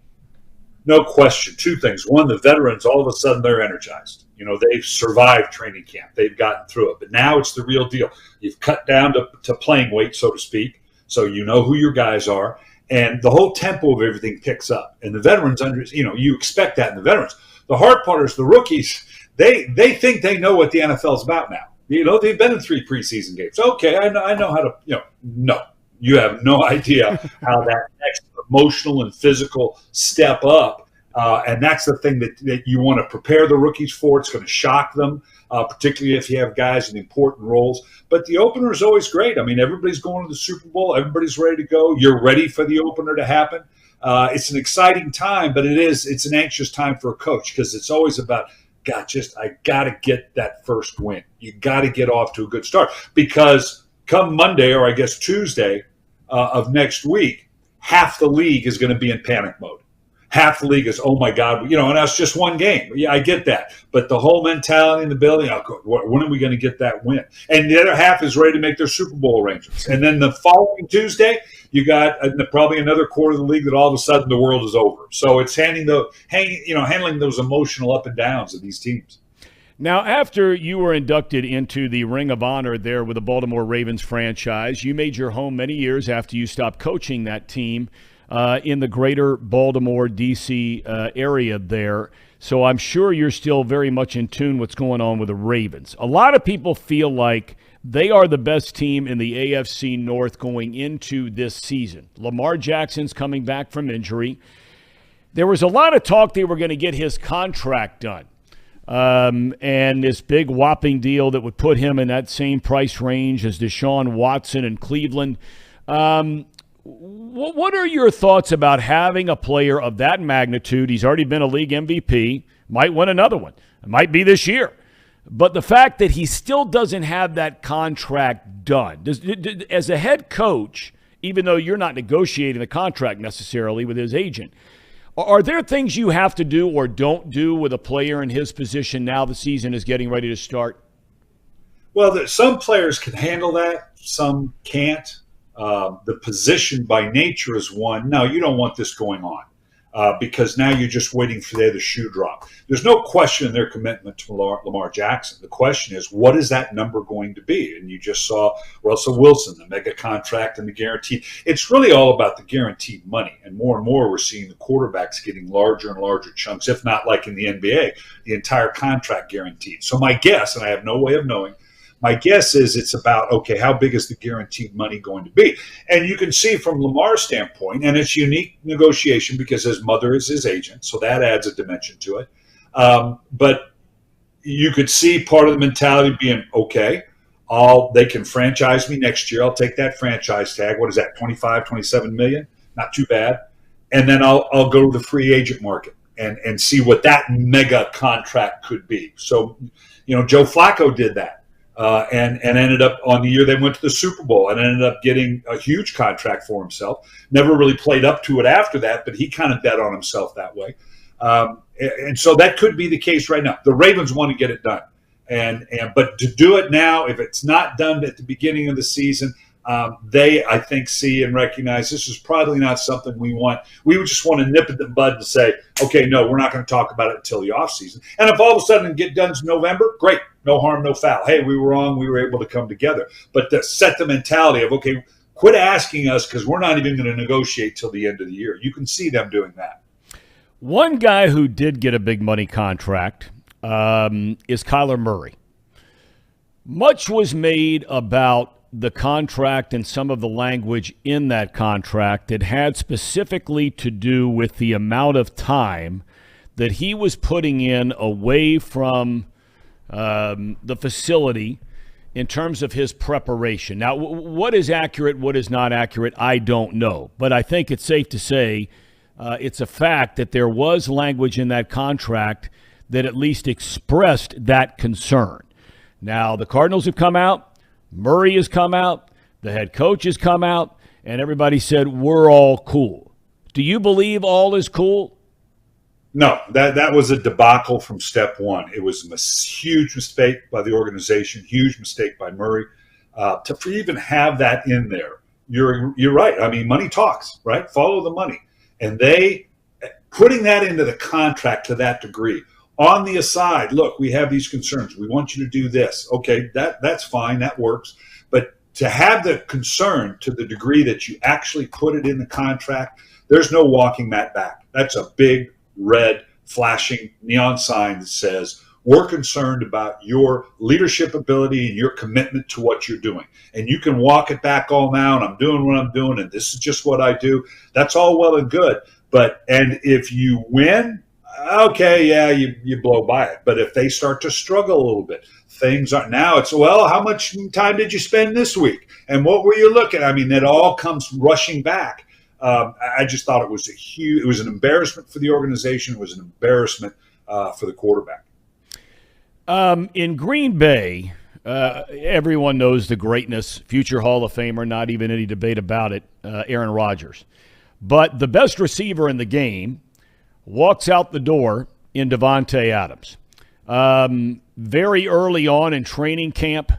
No question. 2 things. One, the veterans, all of a sudden they're energized. They've survived training camp. They've gotten through it. But now it's the real deal. You've cut down to playing weight, so to speak, so you know who your guys are. And the whole tempo of everything picks up. And the veterans, you expect that in the veterans. The hard part is the rookies. They think they know what the NFL is about now. They've been in 3 preseason games. Okay, I know how to, no. You have no idea how that next emotional and physical step up. And that's the thing that you want to prepare the rookies for. It's going to shock them, particularly if you have guys in important roles. But the opener is always great. I mean, everybody's going to the Super Bowl. Everybody's ready to go. You're ready for the opener to happen. It's an exciting time, but it's an anxious time for a coach because it's always about, I got to get that first win. You got to get off to a good start because come Monday or I guess Tuesday of next week, half the league is going to be in panic mode. Half the league is, oh my God, and that's just one game. Yeah, I get that. But the whole mentality in the building, when are we going to get that win? And the other half is ready to make their Super Bowl arrangements. And then the following Tuesday, you got probably another quarter of the league that all of a sudden the world is over. So it's handling those emotional up and downs of these teams. Now, after you were inducted into the Ring of Honor there with the Baltimore Ravens franchise, you made your home many years after you stopped coaching that team in the greater Baltimore, D.C. area there. So I'm sure you're still very much in tune what's going on with the Ravens. A lot of people feel like they are the best team in the AFC North going into this season. Lamar Jackson's coming back from injury. There was a lot of talk they were going to get his contract done. And this big whopping deal that would put him in that same price range as Deshaun Watson in Cleveland. What are your thoughts about having a player of that magnitude? He's already been a league MVP, might win another one. It might be this year. But the fact that he still doesn't have that contract done, as a head coach, even though you're not negotiating the contract necessarily with his agent. Are there things you have to do or don't do with a player in his position now the season is getting ready to start? Well, some players can handle that. Some can't. The position by nature is one. No, you don't want this going on because now you're just waiting for the shoe drop. There's no question in their commitment to Lamar Jackson. The question is, what is that number going to be? And you just saw Russell Wilson, the mega contract and the guaranteed. It's really all about the guaranteed money. And more we're seeing the quarterbacks getting larger and larger chunks, if not like in the NBA, the entire contract guaranteed. So my guess, and I have no way of knowing, my guess is it's about, okay, how big is the guaranteed money going to be? And you can see from Lamar's standpoint, and it's unique negotiation because his mother is his agent, so that adds a dimension to it. But you could see part of the mentality being, okay, they can franchise me next year. I'll take that franchise tag. What is that, 25, 27 million? Not too bad. And then I'll go to the free agent market and see what that mega contract could be. So, Joe Flacco did that. And ended up on the year they went to the Super Bowl and ended up getting a huge contract for himself. Never really played up to it after that, but he kind of bet on himself that way. And so that could be the case right now. The Ravens want to get it done. But to do it now, if it's not done at the beginning of the season, they, I think, see and recognize this is probably not something we want. We would just want to nip at the bud and say, okay, no, we're not going to talk about it until the offseason. And if all of a sudden it get done in November, great. No harm, no foul. Hey, we were wrong. We were able to come together. But to set the mentality of, okay, quit asking us because we're not even going to negotiate till the end of the year. You can see them doing that. One guy who did get a big money contract is Kyler Murray. Much was made about the contract and some of the language in that contract that had specifically to do with the amount of time that he was putting in away from the facility in terms of his preparation. Now, what is accurate, what is not accurate, I don't know. But I think it's safe to say it's a fact that there was language in that contract that at least expressed that concern. Now, the Cardinals have come out. Murray has come out. The head coach has come out. And everybody said, we're all cool. Do you believe all is cool? No, that was a debacle from step one. It was a huge mistake by the organization, huge mistake by Murray. To even have that in there, you're right. I mean, money talks, right? Follow the money. And they, putting that into the contract to that degree, on the aside, look, we have these concerns. We want you to do this. Okay, that's fine. That works. But to have the concern to the degree that you actually put it in the contract, there's no walking that back. That's a big, red, flashing neon sign that says, we're concerned about your leadership ability and your commitment to what you're doing. And you can walk it back all now, and I'm doing what I'm doing, and this is just what I do. That's all well and good. And if you win, okay, yeah, you blow by it. But if they start to struggle a little bit, things are now it's, well, how much time did you spend this week? And what were you looking at? I mean, it all comes rushing back. I just thought it was an embarrassment for the organization. It was an embarrassment for the quarterback. In Green Bay, everyone knows the greatness, future Hall of Famer, not even any debate about it, Aaron Rodgers. But the best receiver in the game walks out the door in Davante Adams. Very early on in training camp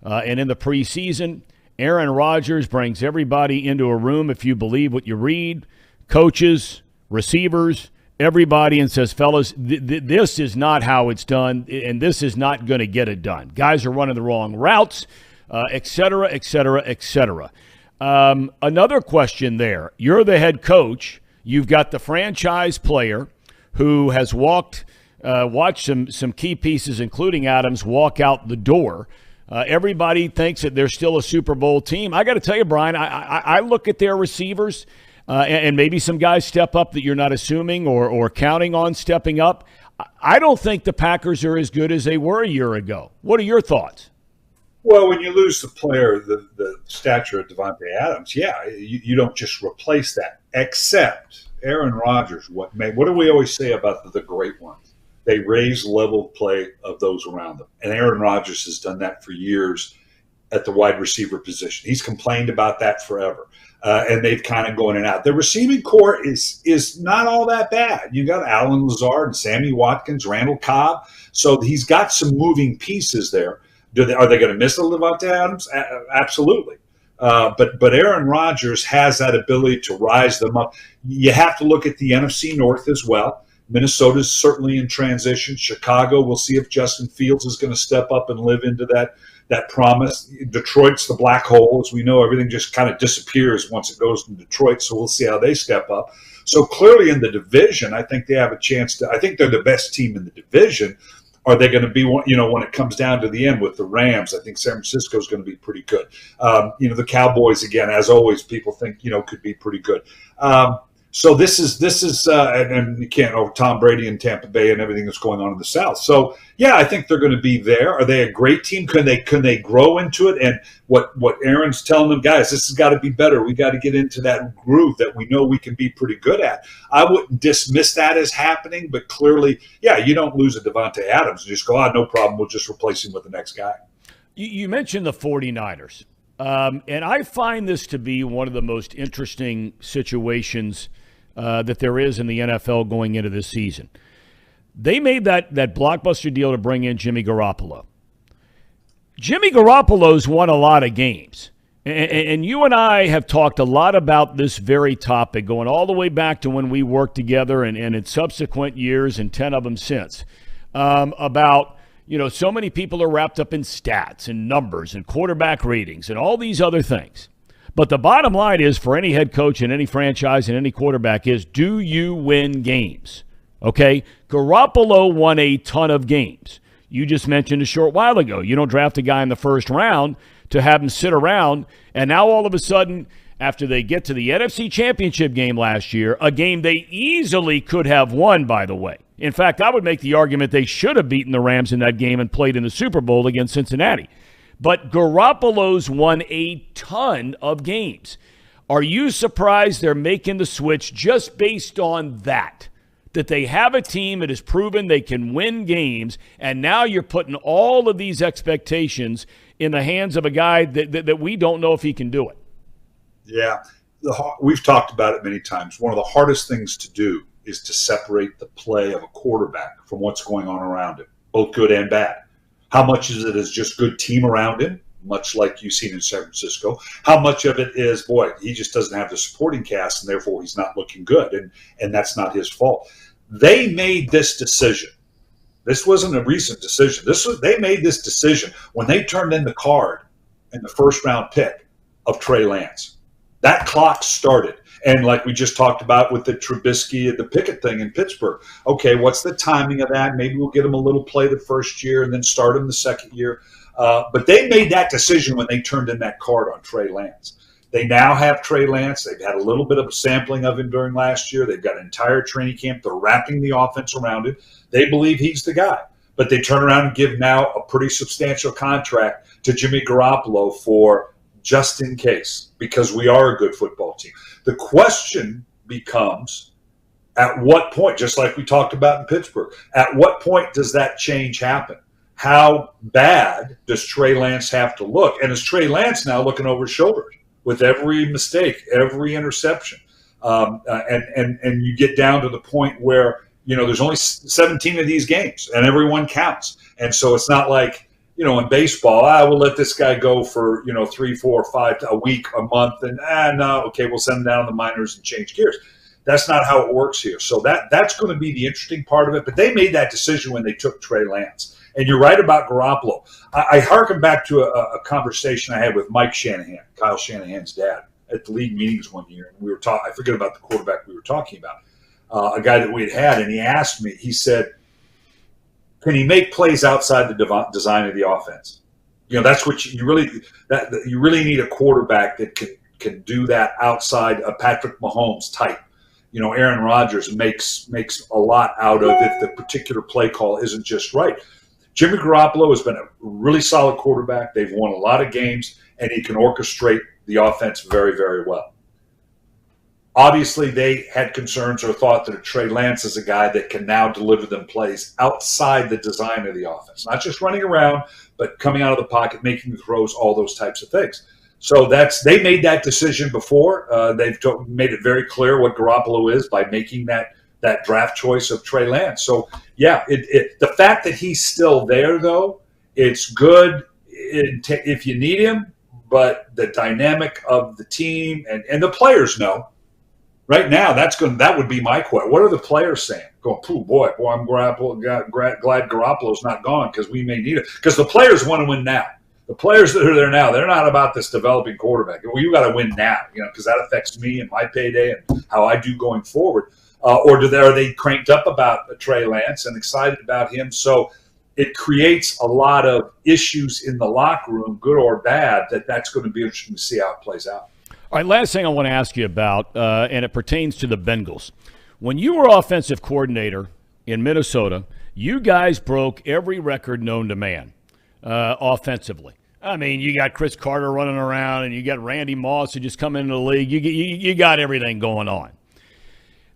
and in the preseason, Aaron Rodgers brings everybody into a room, if you believe what you read, coaches, receivers, everybody, and says, fellas, this is not how it's done, and this is not going to get it done. Guys are running the wrong routes, et cetera, et cetera, et cetera. Another question there. You're the head coach. You've got the franchise player who has watched some key pieces, including Adams, walk out the door. Everybody thinks that they're still a Super Bowl team. I got to tell you, Brian, I look at their receivers, and maybe some guys step up that you're not assuming or counting on stepping up. I don't think the Packers are as good as they were a year ago. What are your thoughts? Well, when you lose the player, the stature of Davante Adams, yeah, you don't just replace that. Except Aaron Rodgers, what do we always say about the great ones? They raise the level of play of those around them. And Aaron Rodgers has done that for years. at the wide receiver position. He's complained about that forever. And they've kind of gone in and out. The receiving core is not all that bad. You got Alan Lazard and Sammy Watkins, Randall Cobb. So he's got some moving pieces there. Are they going to miss Levante Adams? Absolutely. But Aaron Rodgers has that ability to rise them up. You have to look at the NFC North as well. Minnesota's certainly in transition. Chicago, we'll see if Justin Fields is going to step up and live into that promise. Detroit's the black hole. As we know, everything just kind of disappears once it goes to Detroit, so we'll see how they step up. So clearly in the division, I think they have a chance to – I think they're the best team in the division. Are they going to be, when it comes down to the end with the Rams? I think San Francisco is going to be pretty good. The Cowboys, again, as always, people think, could be pretty good. So this is and you can't over Tom Brady and Tampa Bay and everything that's going on in the South. So yeah, I think they're going to be there. Are they a great team? Can they grow into it? And what Aaron's telling them, guys, this has got to be better. We got to get into that groove that we know we can be pretty good at. I wouldn't dismiss that as happening, but clearly, yeah, you don't lose a Devontae Adams and just go, no problem. We'll just replace him with the next guy. You mentioned the 49ers. And I find this to be one of the most interesting situations that there is in the NFL going into this season. They made that blockbuster deal to bring in Jimmy Garoppolo. Jimmy Garoppolo's won a lot of games. And you and I have talked a lot about this very topic going all the way back to when we worked together and in subsequent years and 10 of them since about – so many people are wrapped up in stats and numbers and quarterback ratings and all these other things. But the bottom line is for any head coach and any franchise and any quarterback is, do you win games? Okay? Garoppolo won a ton of games. You just mentioned a short while ago. You don't draft a guy in the first round to have him sit around, and now all of a sudden, after they get to the NFC Championship game last year, a game they easily could have won, by the way. In fact, I would make the argument they should have beaten the Rams in that game and played in the Super Bowl against Cincinnati. But Garoppolo's won a ton of games. Are you surprised they're making the switch just based on that they have a team that has proven they can win games, and now you're putting all of these expectations in the hands of a guy that we don't know if he can do it? Yeah, we've talked about it many times. One of the hardest things to do is to separate the play of a quarterback from what's going on around him, both good and bad. How much is it is just good team around him, much like you've seen in San Francisco? How much of it is, he just doesn't have the supporting cast, and therefore he's not looking good, and that's not his fault. They made this decision. This wasn't a recent decision. They made this decision when they turned in the card in the first-round pick of Trey Lance. That clock started. And like we just talked about with the Trubisky and the Pickett thing in Pittsburgh, okay, what's the timing of that? Maybe we'll get him a little play the first year and then start him the second year. But they made that decision when they turned in that card on Trey Lance. They now have Trey Lance. They've had a little bit of a sampling of him during last year. They've got an entire training camp. They're wrapping the offense around him. They believe he's the guy. But they turn around and give now a pretty substantial contract to Jimmy Garoppolo for just in case, because we are a good football team. The question becomes, at what point, just like we talked about in Pittsburgh, at what point does that change happen? How bad does Trey Lance have to look? And is Trey Lance now looking over his shoulder with every mistake, every interception? And you get down to the point where, there's only 17 of these games and everyone counts. And so it's not like, in baseball, we'll let this guy go for, 3, 4, 5, a week, a month, and no, okay, we'll send him down to the minors and change gears. That's not how it works here. So that's going to be the interesting part of it. But they made that decision when they took Trey Lance. And you're right about Garoppolo. I hearken back to a conversation I had with Mike Shanahan, Kyle Shanahan's dad, at the league meetings one year. And we were talking. I forget about the quarterback we were talking about, a guy that we had, and he asked me. He said, can he make plays outside the design of the offense? That's what you really need a quarterback that can do that outside a Patrick Mahomes type. Aaron Rodgers makes a lot out of if the particular play call isn't just right. Jimmy Garoppolo has been a really solid quarterback. They've won a lot of games, and he can orchestrate the offense very, very well. Obviously, they had concerns or thought that Trey Lance is a guy that can now deliver them plays outside the design of the offense, not just running around, but coming out of the pocket, making the throws, all those types of things. So they made that decision before. They've made it very clear what Garoppolo is by making that draft choice of Trey Lance. So, yeah, the fact that he's still there, though, it's good if you need him, but the dynamic of the team and the players know. Right now, that would be my question. What are the players saying? Going, boy, I'm glad Garoppolo's not gone because we may need it. Because the players want to win now. The players that are there now, they're not about this developing quarterback. Well, you got to win now, because that affects me and my payday and how I do going forward. Or are they cranked up about Trey Lance and excited about him? So it creates a lot of issues in the locker room, good or bad, that's going to be interesting to see how it plays out. All right, last thing I want to ask you about, and it pertains to the Bengals. When you were offensive coordinator in Minnesota, you guys broke every record known to man offensively. I mean, you got Chris Carter running around, and you got Randy Moss who just come into the league. You got everything going on.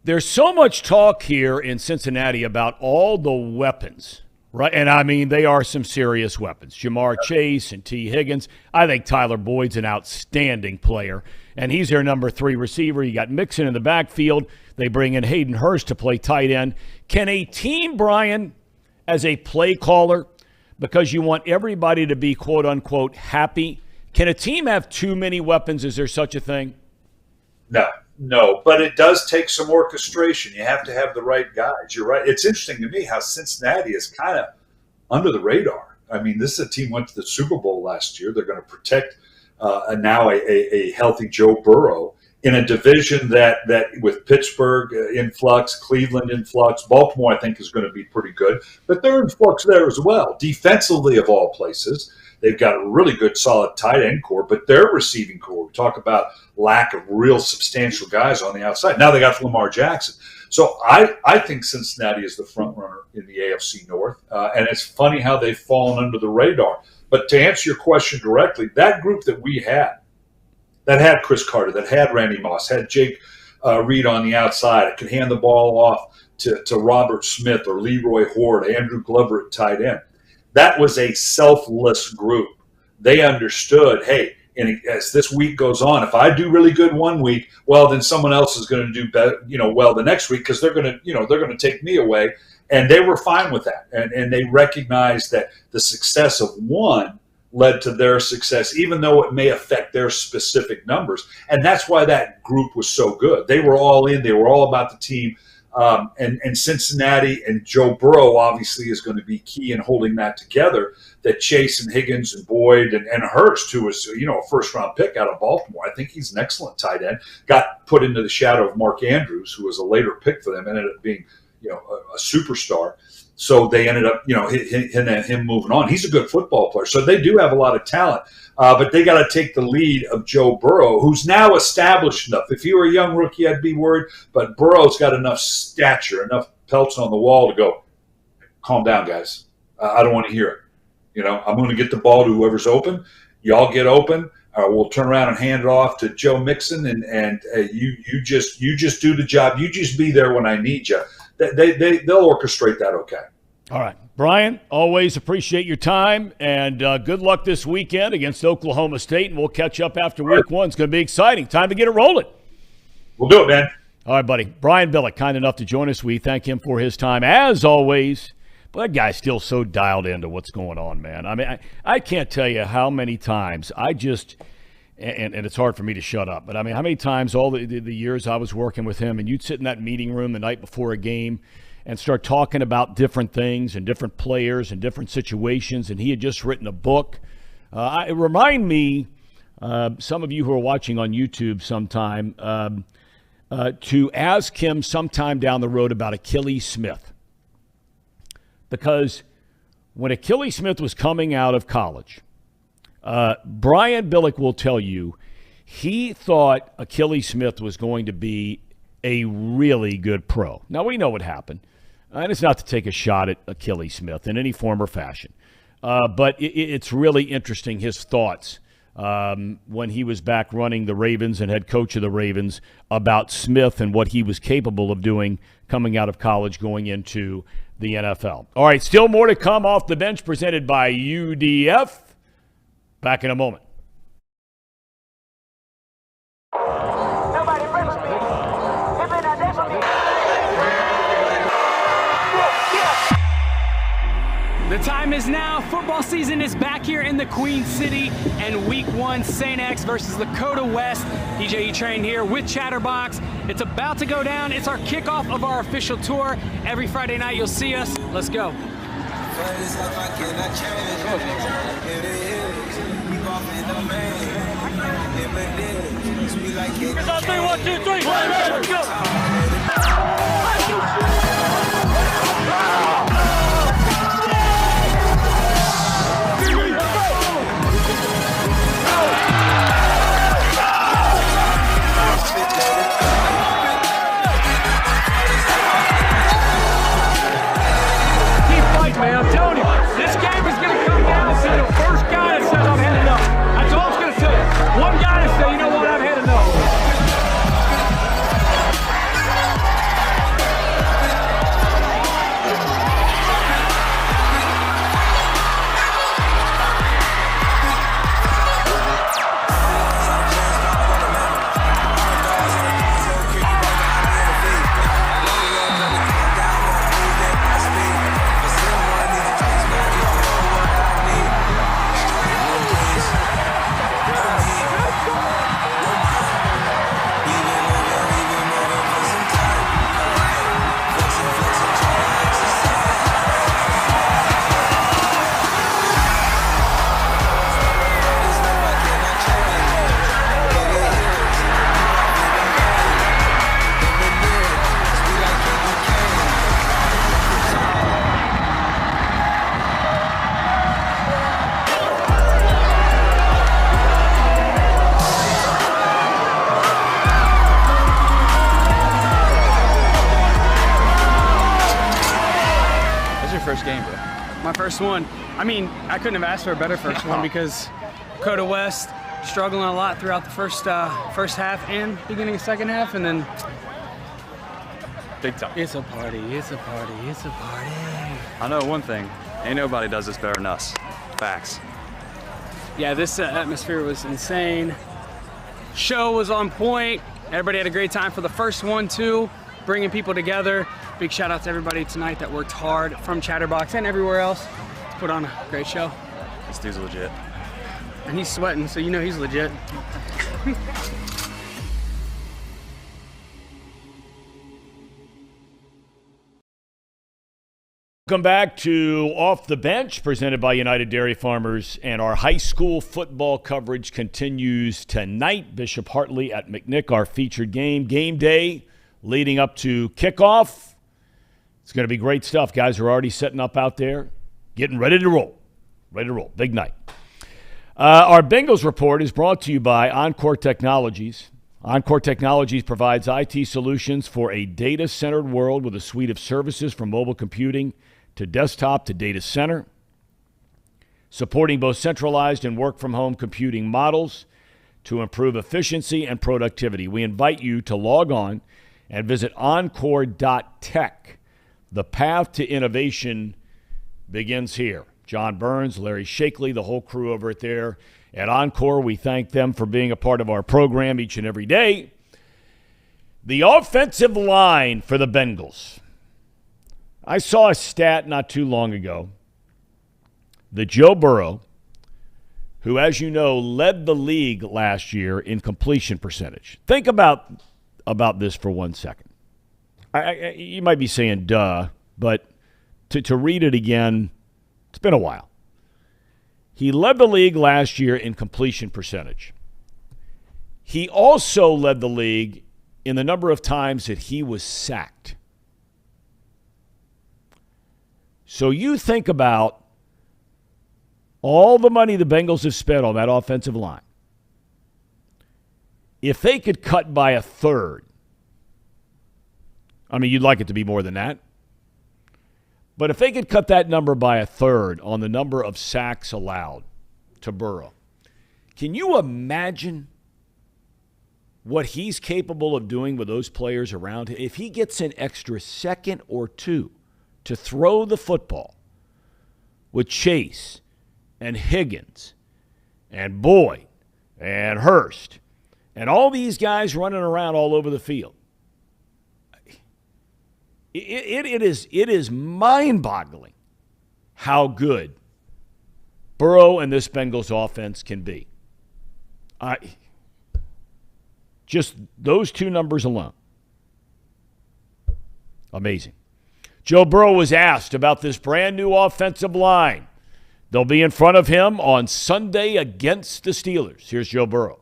There's so much talk here in Cincinnati about all the weapons, right? And, I mean, they are some serious weapons. Jamar Chase and T. Higgins. I think Tyler Boyd's an outstanding player, and he's their number 3 receiver. You got Mixon in the backfield. They bring in Hayden Hurst to play tight end. Can a team, Brian, as a play caller, because you want everybody to be, quote-unquote, happy, can a team have too many weapons? Is there such a thing? No, but it does take some orchestration. You have to have the right guys. You're right. It's interesting to me how Cincinnati is kind of under the radar. I mean, this is a team went to the Super Bowl last year. They're going to protect now a healthy Joe Burrow in a division that with Pittsburgh in flux, Cleveland in flux, Baltimore I think is going to be pretty good, but they're in flux there as well. Defensively, of all places, they've got a really good, solid tight end core, but their receiving core, we talk about lack of real substantial guys on the outside. Now they got Lamar Jackson. So I think Cincinnati is the front runner in the AFC North, and it's funny how they've fallen under the radar. But to answer your question directly, that group that we had, that had Chris Carter, that had Randy Moss, had Jake Reed on the outside, it could hand the ball off to Robert Smith or Leroy Horde, Andrew Glover at tight end. That was a selfless group. They understood, hey, and as this week goes on, if I do really good one week, well, then someone else is going to do better, well the next week because they're going to take me away. And they were fine with that. And they recognized that the success of one led to their success, even though it may affect their specific numbers. And that's why that group was so good. They were all in. They were all about the team. And Cincinnati and Joe Burrow obviously is going to be key in holding that together, that Chase and Higgins and Boyd and Hurst, who was, a first-round pick out of Baltimore. I think he's an excellent tight end. Got put into the shadow of Mark Andrews, who was a later pick for them, ended up being, a superstar. So they ended up, him moving on. He's a good football player. So they do have a lot of talent. But they got to take the lead of Joe Burrow, who's now established enough. If he were a young rookie, I'd be worried. But Burrow's got enough stature, enough pelts on the wall to go, calm down, guys. I don't want to hear it. I'm going to get the ball to whoever's open. Y'all get open. We'll turn around and hand it off to Joe Mixon, and you just do the job. You just be there when I need you. They'll orchestrate that okay. All right. Brian, always appreciate your time, and good luck this weekend against Oklahoma State, and we'll catch up after week one. It's going to be exciting. Time to get it rolling. We'll do it, man. All right, buddy. Brian Billick, kind enough to join us. We thank him for his time, as always. But that guy's still so dialed into what's going on, man. I mean, I can't tell you how many times I just and it's hard for me to shut up, but I mean, how many times all the years I was working with him, and you'd sit in that meeting room the night before a game and start talking about different things and different players and different situations, and he had just written a book. It remind me, some of you who are watching on YouTube sometime, to ask him sometime down the road about Achilles Smith. Because when Achilles Smith was coming out of college, Brian Billick will tell you he thought Achilles Smith was going to be a really good pro. Now, we know what happened. And it's not to take a shot at Achilles Smith in any form or fashion. But it's really interesting, his thoughts when he was back running the Ravens and head coach of the Ravens about Smith and what he was capable of doing coming out of college going into the NFL. All right, still more to come off the bench presented by UDF. Back in a moment. Nobody pressing me. Hit me now, that's me. The time is now. Football season is back here in the Queen City, and Week 1, St. X versus Lakota West. DJ Train here with Chatterbox. It's about to go down. It's our kickoff of our official tour. Every Friday night you'll see us. Let's go. Here's our 3, 1, 2, 3. Let's go. Man, I'm telling you, this game is going to come down to the first guy that says I've had enough. That's all it's going to say. One guy that says, you know what, I've had enough. My first one. I mean, I couldn't have asked for a better first one because Dakota West struggling a lot throughout the first half and beginning of second half, and then big time. It's a party. It's a party. It's a party. I know one thing: ain't nobody does this better than us. Facts. Yeah, this atmosphere was insane. Show was on point. Everybody had a great time for the first one too, bringing people together. Big shout out to everybody tonight that worked hard from Chatterbox and everywhere else to put on a great show. This dude's legit. And he's sweating, so you know he's legit. Welcome back to Off the Bench, presented by United Dairy Farmers, and our high school football coverage continues tonight. Bishop Hartley at McNick, our featured game day leading up to kickoff. It's going to be great stuff. Guys are already setting up out there, getting ready to roll. Big night. Our Bengals report is brought to you by Encore Technologies. Encore Technologies provides IT solutions for a data-centered world with a suite of services from mobile computing to desktop to data center, supporting both centralized and work-from-home computing models to improve efficiency and productivity. We invite you to log on and visit encore.tech. The path to innovation begins here. John Burns, Larry Shakely, the whole crew over there at Encore, we thank them for being a part of our program each and every day. The offensive line for the Bengals. I saw a stat not too long ago that Joe Burrow, who, as you know, led the league last year in completion percentage. Think about this for 1 second. You might be saying, duh, but to read it again, it's been a while. He led the league last year in completion percentage. He also led the league in the number of times that he was sacked. So you think about all the money the Bengals have spent on that offensive line. If they could cut by a third, I mean, you'd like it to be more than that. But if they could cut that number by a third on the number of sacks allowed to Burrow, Can you imagine what he's capable of doing with those players around him? If he gets an extra second or two to throw the football with Chase and Higgins and Boyd and Hurst and all these guys running around all over the field, it is mind-boggling how good Burrow and this Bengals offense can be. Just those two numbers alone. Amazing. Joe Burrow was asked about this brand new offensive line. They'll be in front of him on Sunday against the Steelers. Here's Joe Burrow.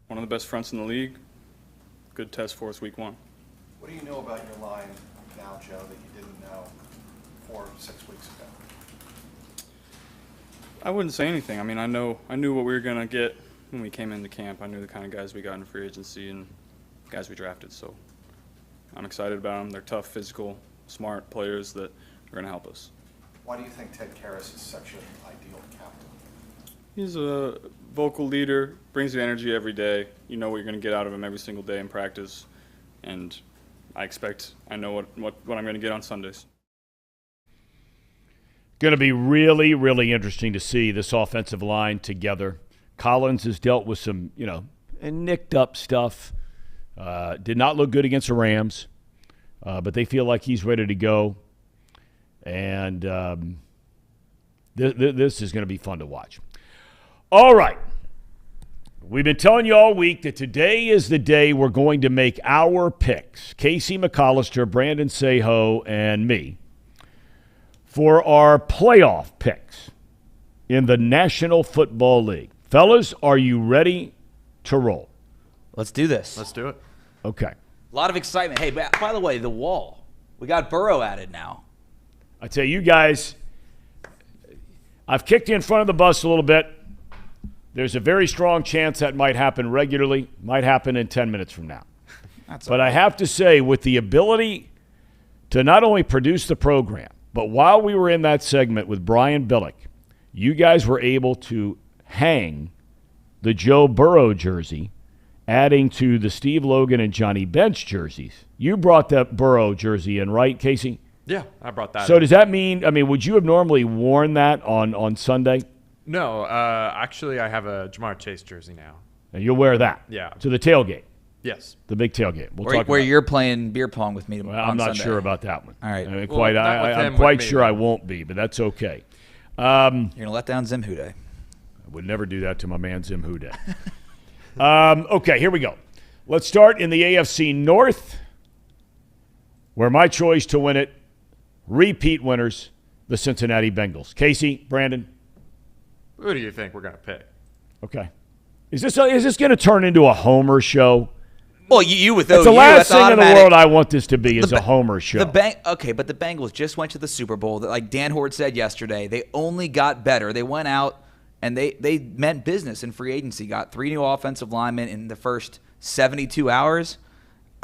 One of the best fronts in the league. Good test for us week 1. What do you know about your line now, Joe, that you didn't know 4 or 6 weeks ago? I wouldn't say anything. I mean, I knew what we were going to get when we came into camp. I knew the kind of guys we got in free agency and guys we drafted. So I'm excited about them. They're tough, physical, smart players that are going to help us. Why do you think Ted Karras is such an ideal captain? He's a vocal leader, brings you energy every day. You know what you're going to get out of him every single day in practice. And I know what I'm going to get on Sundays. Going to be really, really interesting to see this offensive line together. Collins has dealt with some, nicked up stuff. Did not look good against the Rams, but they feel like he's ready to go. And this is going to be fun to watch. All right. We've been telling you all week that today is the day we're going to make our picks. Casey McAllister, Brandon Seho, and me for our playoff picks in the National Football League. Fellas, are you ready to roll? Let's do this. Let's do it. Okay. A lot of excitement. Hey, by the way, the wall. We got Burrow added now. I tell you guys, I've kicked you in front of the bus a little bit. There's a very strong chance that might happen regularly, might happen in 10 minutes from now. But I have to say, with the ability to not only produce the program, but while we were in that segment with Brian Billick, you guys were able to hang the Joe Burrow jersey, adding to the Steve Logan and Johnny Bench jerseys. You brought that Burrow jersey in, right, Casey? Yeah, I brought that So in. does that mean, would you have normally worn that on Sunday? No, actually I have a Jamar Chase jersey now. And you'll wear that? Yeah. To the tailgate? Yes. The big tailgate. We'll where talk where about you're playing beer pong with me on I'm not Sunday. sure about that one. All right. I'm Well, quite sure I won't be, but that's okay. You're going to let down Zim Hude. I would never do that to my man Zim Hude. Okay, here we go. Let's start in the AFC North, where my choice to win it, repeat winners, the Cincinnati Bengals. Casey, Brandon? Who do you think we're going to pick? Okay. Is this going to turn into a Homer show? Well, you with those. OU, It's the last thing automatic. in the world I want this to be is a Homer show. Okay, but the Bengals just went to the Super Bowl. Like Dan Hort said yesterday, they only got better. They went out and they meant business in free agency. Got 3 new offensive linemen in the first 72 hours.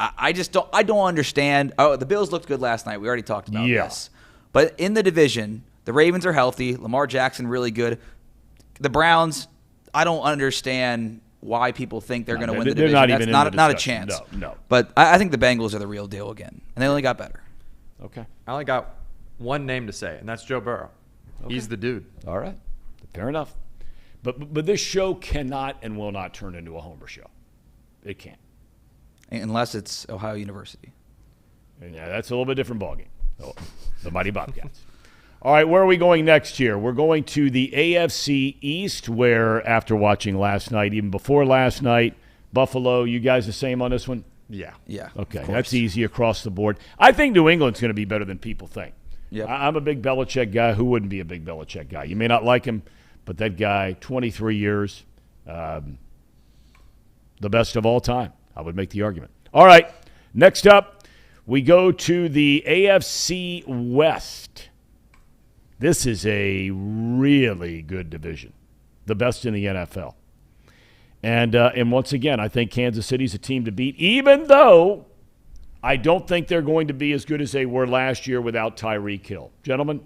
I don't understand. Oh, the Bills looked good last night. We already talked about this. But in the division, the Ravens are healthy. Lamar Jackson really good. The Browns, I don't understand why people think they're going to win the division. Not even That's in not the a chance. No. But I think the Bengals are the real deal again, and they only got better. Okay. I only got one name to say, and that's Joe Burrow. Okay. He's the dude. All right. Fair enough. But this show cannot and will not turn into a Homer show. It can't. Unless it's Ohio University. And yeah, that's a little bit different ballgame. Oh, the Mighty Bobcats. All right, where are we going next here? We're going to the AFC East, where after watching last night, even before last night, Buffalo, you guys the same on this one? Yeah. Yeah. Okay, that's easy across the board. I think New England's going to be better than people think. Yep. I'm a big Belichick guy. Who wouldn't be a big Belichick guy? You may not like him, but that guy, 23 years, the best of all time. I would make the argument. All right, next up, we go to the AFC West. This is a really good division, the best in the NFL. And once again, I think Kansas City's a team to beat, even though I don't think they're going to be as good as they were last year without Tyreek Hill. Gentlemen?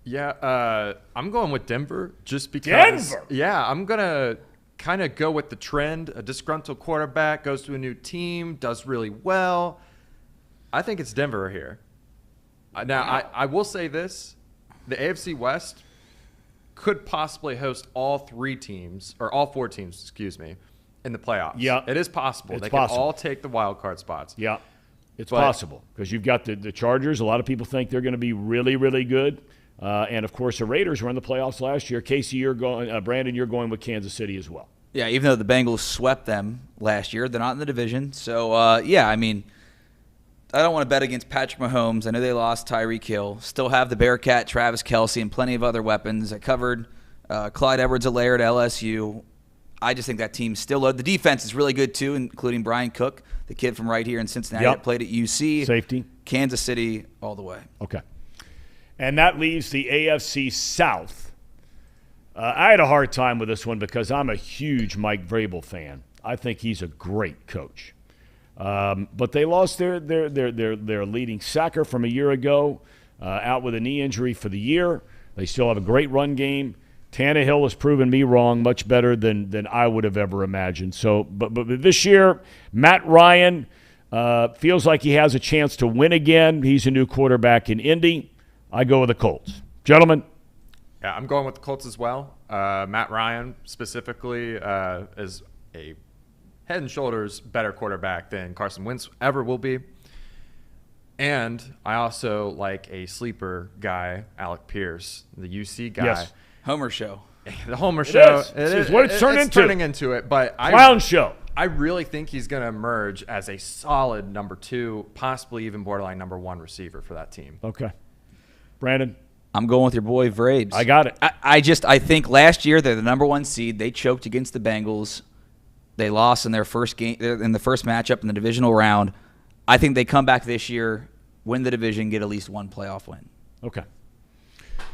Yeah, I'm going with Denver just because. Denver? Yeah, I'm going to kind of go with the trend. A disgruntled quarterback goes to a new team, does really well. I think it's Denver here. Now, I will say this. The AFC West could possibly host all four teams, in the playoffs. Yeah. It is possible. It's they possible. can all take the wild card spots. Yeah, it's possible because you've got the Chargers. A lot of people think they're going to be really, really good. And, of course, the Raiders were in the playoffs last year. Casey, you're going. Brandon, you're going with Kansas City as well. Yeah, even though the Bengals swept them last year, they're not in the division. So, yeah, I mean, I don't want to bet against Patrick Mahomes. I know they lost Tyreek Hill. Still have the Bearcat, Travis Kelce, and plenty of other weapons. I covered Clyde Edwards-Helaire at LSU. I just think that team's still loaded. The defense is really good, too, including Brian Cook, the kid from right here in Cincinnati that played at UC. Safety. Kansas City all the way. Okay. And that leaves the AFC South. I had a hard time with this one because I'm a huge Mike Vrabel fan. I think he's a great coach. But they lost their leading sacker from a year ago, out with a knee injury for the year. They still have a great run game. Tannehill has proven me wrong, much better than I would have ever imagined. So, but this year, Matt Ryan feels like he has a chance to win again. He's a new quarterback in Indy. I go with the Colts. Gentlemen? Yeah, I'm going with the Colts as well. Matt Ryan specifically is a head and shoulders better quarterback than Carson Wentz ever will be. And I also like a sleeper guy, Alec Pierce, the UC guy. Yes. Homer show. The Homer show. It is what it's turning into. Turning into it. But Clown show. I really think he's going to emerge as a solid number 2, possibly even borderline number 1 receiver for that team. Okay. Brandon? I'm going with your boy Vrabes. I got it. I think last year they're the number 1 seed. They choked against the Bengals. They lost in their first game, in the first matchup in the divisional round. I think they come back this year, win the division, get at least one playoff win. Okay.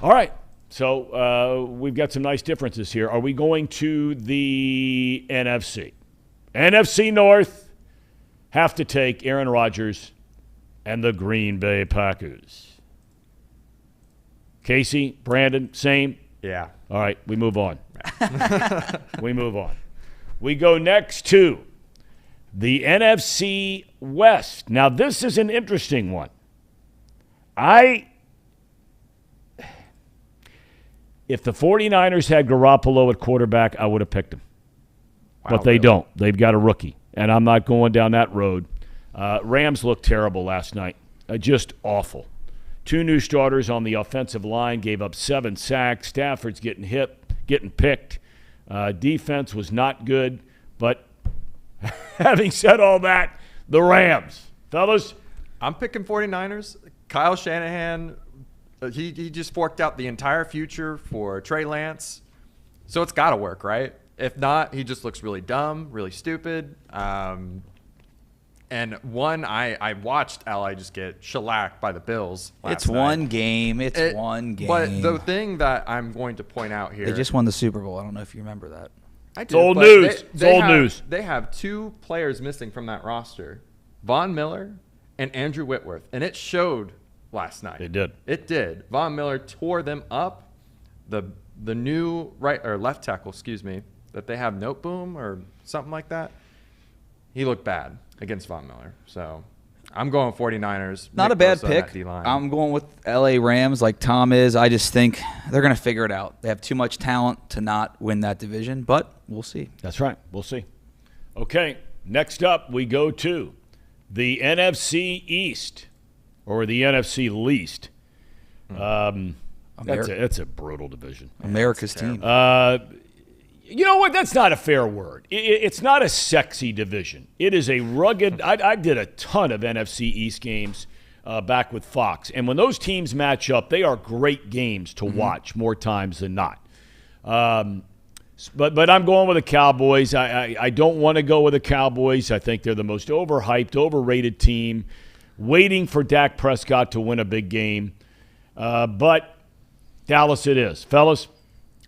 All right. So we've got some nice differences here. Are we going to the NFC? NFC North have to take Aaron Rodgers and the Green Bay Packers. Casey, Brandon, same? Yeah. All right, we move on. We move on. We go next to the NFC West. Now, this is an interesting one. If the 49ers had Garoppolo at quarterback, I would have picked him. Wow, but they really? don't. They've got a rookie, and I'm not going down that road. Rams looked terrible last night. Just awful. 2 new starters on the offensive line gave up 7 sacks. Stafford's getting hit, getting picked. Defense was not good. But having said all that, the Rams. Fellas? I'm picking 49ers. Kyle Shanahan, he just forked out the entire future for Trey Lance. So it's got to work, right? If not, he just looks really dumb, really stupid. And I watched LA just get shellacked by the Bills last It's night. one game. It's one game. But the thing that I'm going to point out here. They just won the Super Bowl. I don't know if you remember that. I It's do, old but news. It's old news. They have 2 players missing from that roster, Von Miller and Andrew Whitworth. And it showed last night. It did. It did. Von Miller tore them up. The new right or left tackle, that they have Noteboom or something like that. He looked bad against Von Miller. So I'm going 49ers. Not Nick a bad Bosa on pick. that D-line. I'm going with LA Rams like Thom is. I just think they're going to figure it out. They have too much talent to not win that division, but we'll see. That's right. We'll see. Okay, next up we go to the NFC East, or the NFC least. That's a brutal division. America's team. You know what? That's not a fair word. It's not a sexy division. It is a rugged – I did a ton of NFC East games back with Fox. And when those teams match up, they are great games to watch more times than not. But I'm going with the Cowboys. I don't want to go with the Cowboys. I think they're the most overhyped, overrated team, waiting for Dak Prescott to win a big game. But Dallas it is. Fellas?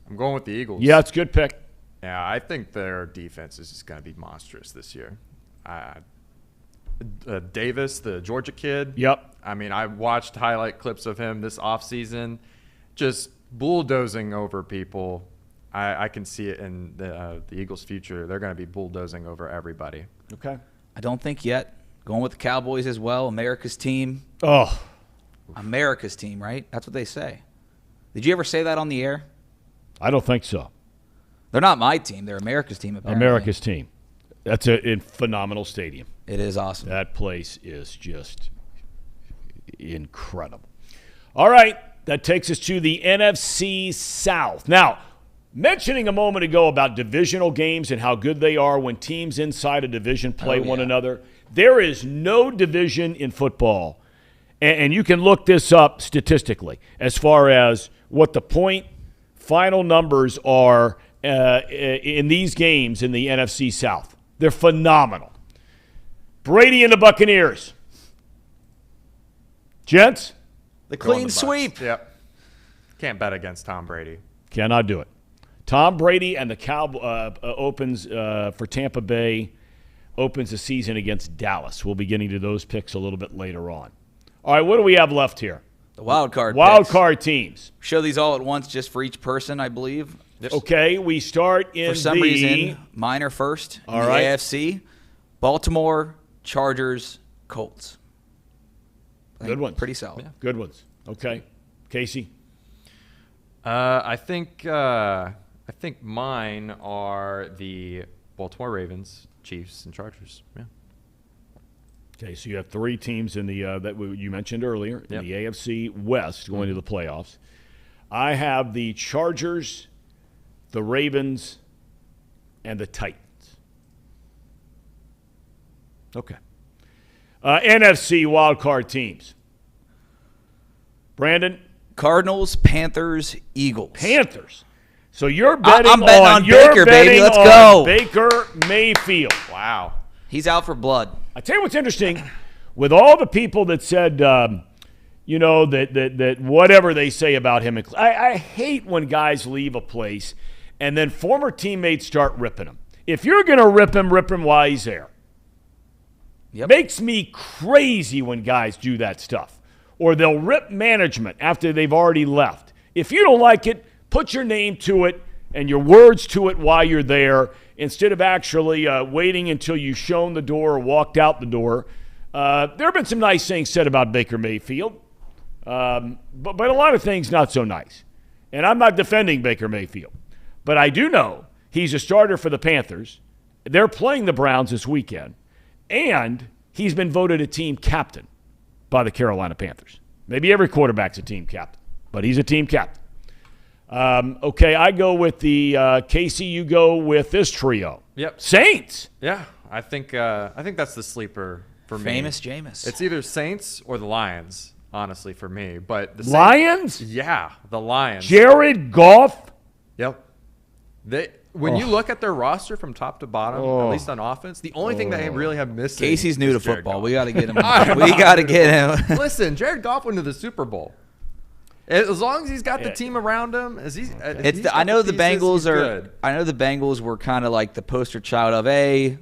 I'm going with the Eagles. Yeah, it's a good pick. Yeah, I think their defense is just going to be monstrous this year. Davis, the Georgia kid. Yep. I mean, I watched highlight clips of him this offseason. just bulldozing over people. I can see it in the Eagles' future. They're going to be bulldozing over everybody. Okay. I don't think yet. Going with the Cowboys as well, America's team. Oh. America's team, right? That's what they say. Did you ever say that on the air? I don't think so. They're not my team. They're America's team, apparently. America's team. That's a phenomenal stadium. It is awesome. That place is just incredible. All right. That takes us to the NFC South. Now, mentioning a moment ago about divisional games and how good they are when teams inside a division play one another, there is no division in football, and you can look this up statistically as far as what the point final numbers are in these games in the NFC South. They're phenomenal. Brady and the Buccaneers. Gents? The clean sweep. Yep. Can't bet against Tom Brady. Cannot do it. Tom Brady and the opens for Tampa Bay, opens the season against Dallas. We'll be getting to those picks a little bit later on. All right, what do we have left here? The wild card teams. Show these all at once just for each person, I believe. Okay, we start in for some reason, mine are first in the AFC. Baltimore, Chargers, Colts. Good ones. Pretty solid. Yeah. Good ones. Okay. Casey? I think mine are the Baltimore Ravens, Chiefs, and Chargers. Yeah. Okay, so you have three teams in the that you mentioned earlier in the AFC West going to the playoffs. I have the Chargers, the Ravens, and the Titans. Okay. NFC wildcard teams. Brandon? Cardinals, Panthers, Eagles. Panthers. So you're betting I'm betting on Baker, baby. Let's go. Baker Mayfield. Wow. He's out for blood. I tell you what's interesting. With all the people that said, that whatever they say about him, I hate when guys leave a place and then former teammates start ripping him. If you're going to rip him while he's there. Yep. Makes me crazy when guys do that stuff. Or they'll rip management after they've already left. If you don't like it, put your name to it and your words to it while you're there instead of actually waiting until you've shown the door or walked out the door. There have been some nice things said about Baker Mayfield, but a lot of things not so nice. And I'm not defending Baker Mayfield, but I do know he's a starter for the Panthers. They're playing the Browns this weekend, and he's been voted a team captain by the Carolina Panthers. Maybe every quarterback's a team captain, but he's a team captain. Okay, I go with the Casey. You go with this trio. Yep. Saints. Yeah, I think that's the sleeper for me. Famous Jameis. It's either Saints or the Lions, honestly, for me. But the Lions? Yeah, the Lions. Jared Goff. Yep. When you look at their roster from top to bottom, at least on offense, the only thing that they really have missing. Casey's new to football. We got to get him. We got to get him. Listen, Jared Goff went to the Super Bowl. As long as he's got the team around him, I know the Bengals were kind of like the poster child of a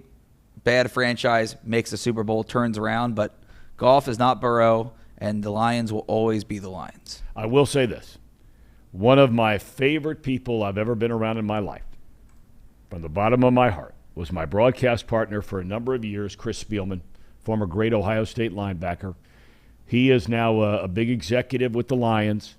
bad franchise makes the Super Bowl, turns around, but Goff is not Burrow, and the Lions will always be the Lions. I will say this: one of my favorite people I've ever been around in my life, from the bottom of my heart, was my broadcast partner for a number of years, Chris Spielman, former great Ohio State linebacker. He is now a big executive with the Lions.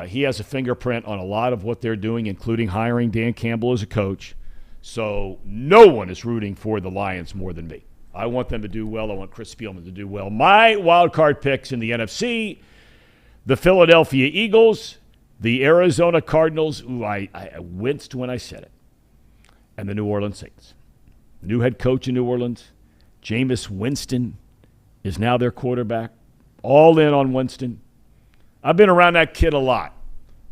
He has a fingerprint on a lot of what they're doing, including hiring Dan Campbell as a coach. So no one is rooting for the Lions more than me. I want them to do well. I want Chris Spielman to do well. My wild card picks in the NFC, the Philadelphia Eagles, the Arizona Cardinals. Ooh, I winced when I said it. And the New Orleans Saints. New head coach in New Orleans, Jameis Winston, is now their quarterback. All in on Winston. I've been around that kid a lot.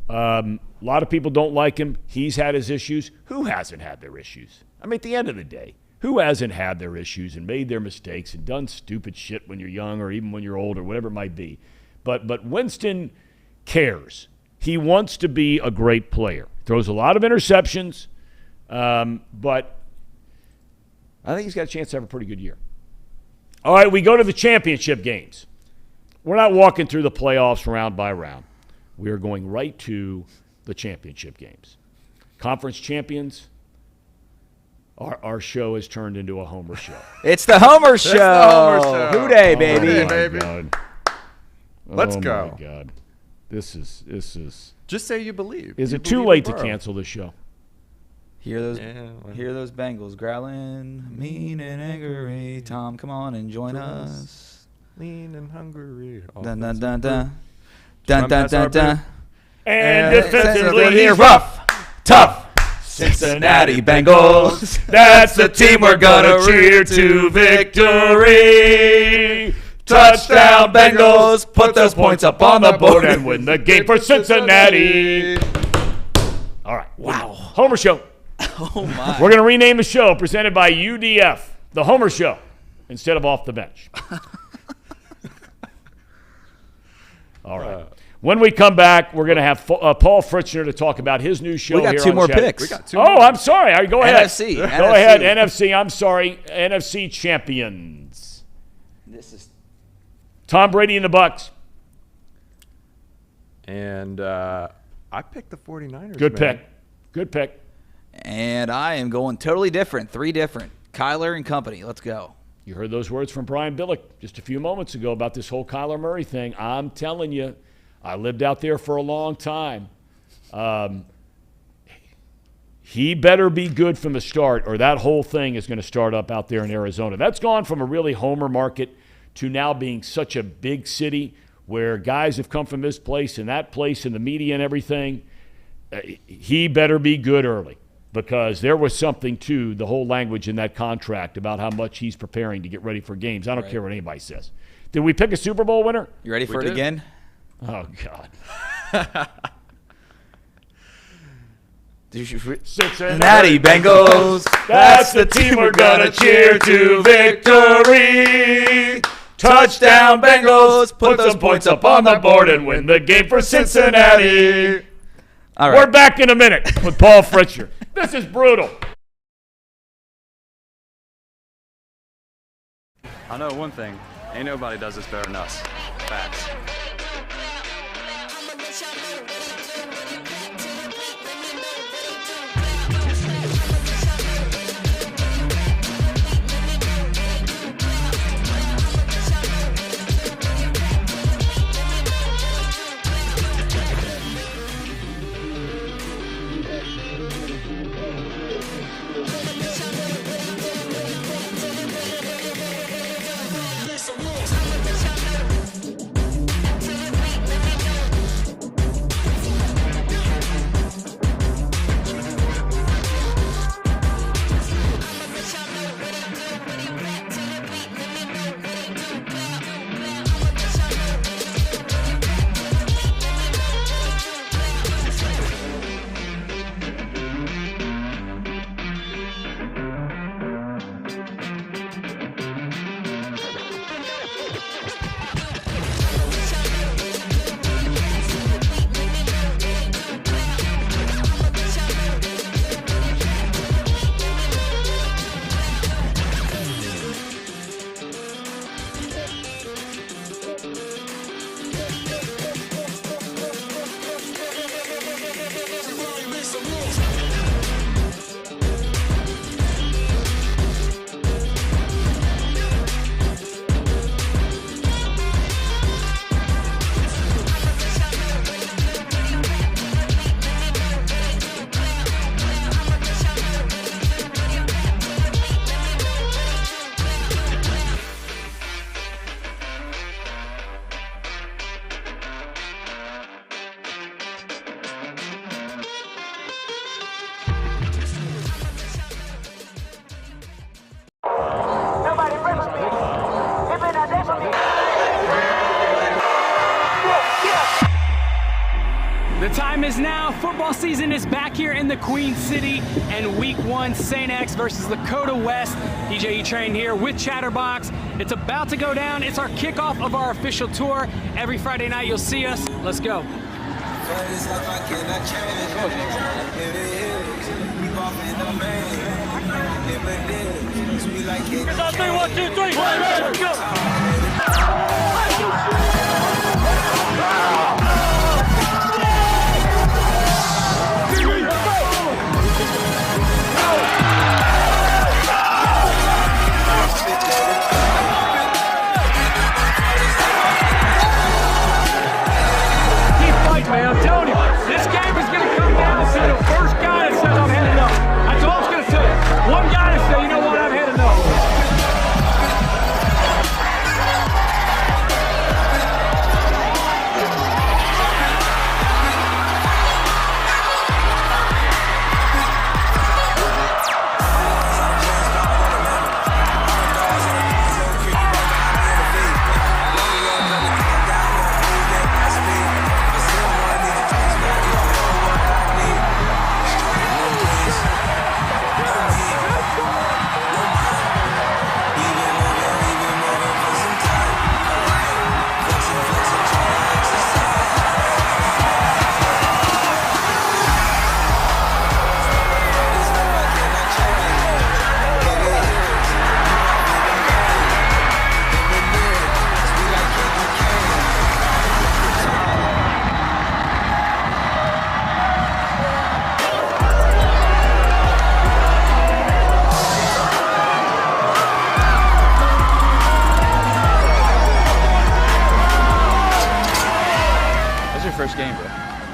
A lot of people don't like him. He's had his issues. Who hasn't had their issues? I mean, at the end of the day, who hasn't had their issues and made their mistakes and done stupid shit when you're young or even when you're old or whatever it might be? But Winston cares. He wants to be a great player. Throws a lot of interceptions, but I think he's got a chance to have a pretty good year. All right, we go to the championship games. We're not walking through the playoffs round by round. we are going right to the championship games. Conference champions, our show has turned into a Homer show. It's the Homer Show. Hoo-day, baby. Hoo-day, baby. God. Let's Oh, go. my God. This is. Just say you believe. Is You it too believe late in to Burrow. cancel this show? Hear those well. hear those Bengals growling, mean and angry. Tom, come on and join us. Lean and hungry. Dun dun dun dun. Dun dun dun dun. And defensively, here, rough, tough. Cincinnati Bengals. That's the team we're gonna cheer to victory. Touchdown Bengals, put those points up on the board and win the game for Cincinnati. All right. Wow. Homer Show. Oh, my. We're going to rename the show, presented by UDF, the Homer Show, instead of Off the Bench. All right. When we come back, we're going to have Paul Fritzner to talk about his new show. We got here two on more Chat. picks. We got two Oh, more. I'm sorry. All right, go ahead. NFC. Go ahead. NFC. I'm sorry. NFC champions. This is Tom Brady and the Bucks. And I picked the 49ers. Good man. pick. Good pick. And I am going totally different. 3 different. Kyler and company. Let's go. You heard those words from Brian Billick just a few moments ago about this whole Kyler Murray thing. I'm telling you, I lived out there for a long time. He better be good from the start, or that whole thing is going to start up out there in Arizona. That's gone from a really homer market to now being such a big city where guys have come from this place and that place and the media and everything. He better be good early, because there was something to the whole language in that contract about how much he's preparing to get ready for games. I don't care what anybody says. Did we pick a Super Bowl winner? You ready for We it did. again? Oh, God. Cincinnati Bengals. That's the team we're going to cheer to victory. Touchdown Bengals. Put those points up on the board and win the game for Cincinnati. All We're right. back in a minute with Paul Fritzner. This is brutal. I know one thing. Ain't nobody does this better than us. Facts. Nobody brings me. If it not there for me. The time is now. Football season is back here in the Queen City, and Week 1, St. X versus Lakota West. DJ Train here with Chatterbox. It's about to go down. It's our kickoff of our official tour. Every Friday night you'll see us. Let's go. It's on 3, 1, 2, 3. Let's go.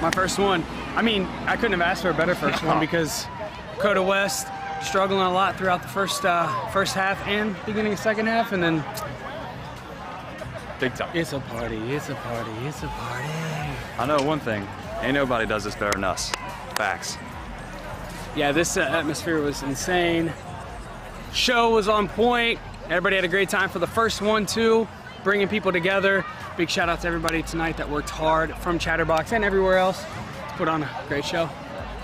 my first one. I mean, I couldn't have asked for a better first one because Coda West struggling a lot throughout the first half and beginning of second half, and then Big time. it's a party. I know one thing. Ain't nobody does this better than us. Facts. Yeah, this atmosphere was insane. Show was on point. Everybody had a great time for the first one, too, bringing people together. Big shout out to everybody tonight that worked hard from Chatterbox and everywhere else to put on a great show.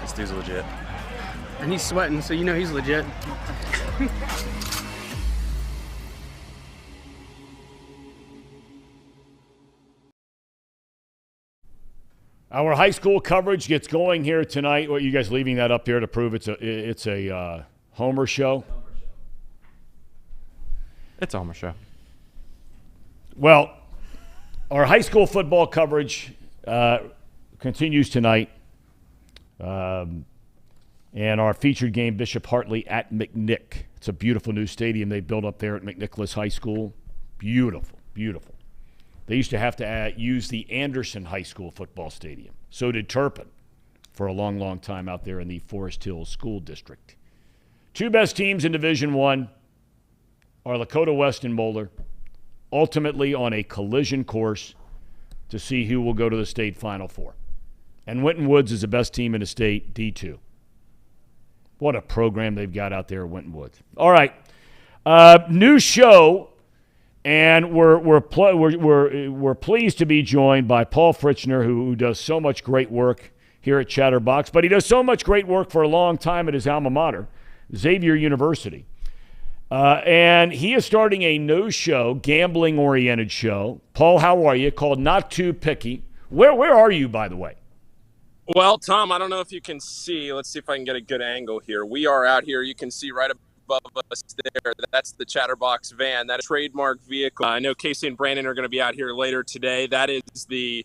This dude's legit. And he's sweating, so you know he's legit. Our high school coverage gets going here tonight. What, you guys leaving that up here to prove it's a Homer show? It's a Homer show. Well, our high school football coverage continues tonight. And our featured game, Bishop Hartley at McNick. It's a beautiful new stadium they built up there at McNicholas High School. Beautiful, beautiful. They used to have to use the Anderson High School football stadium. So did Turpin for a long, long time out there in the Forest Hills School District. Two best teams in Division I are Lakota West and Moeller, ultimately on a collision course to see who will go to the state Final Four. And Winton Woods is the best team in the state, D2. What a program they've got out there at Winton Woods. All right, new show. And we're pleased to be joined by Paul Fritzner, who does so much great work here at Chatterbox, but he does so much great work for a long time at his alma mater, Xavier University. And he is starting a new show, gambling-oriented show. Paul, how are you? Called Not Too Picky. Where are you, by the way? Well, Tom, I don't know if you can see. Let's see if I can get a good angle here. We are out here. You can see right above us there. That's the Chatterbox van. That is a trademark vehicle. I know Casey and Brandon are going to be out here later today. That is the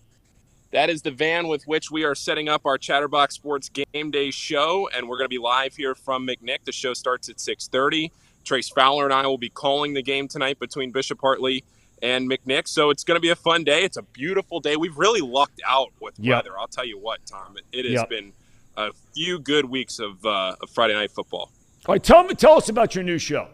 van with which we are setting up our Chatterbox Sports Game Day show, and we're going to be live here from McNick. The show starts at 6:30. Trace Fowler and I will be calling the game tonight between Bishop Hartley and McNick. So it's going to be a fun day. It's a beautiful day. We've really lucked out with weather. I'll tell you what, Tom. It has been a few good weeks of Friday Night Football. All right, tell us about your new show.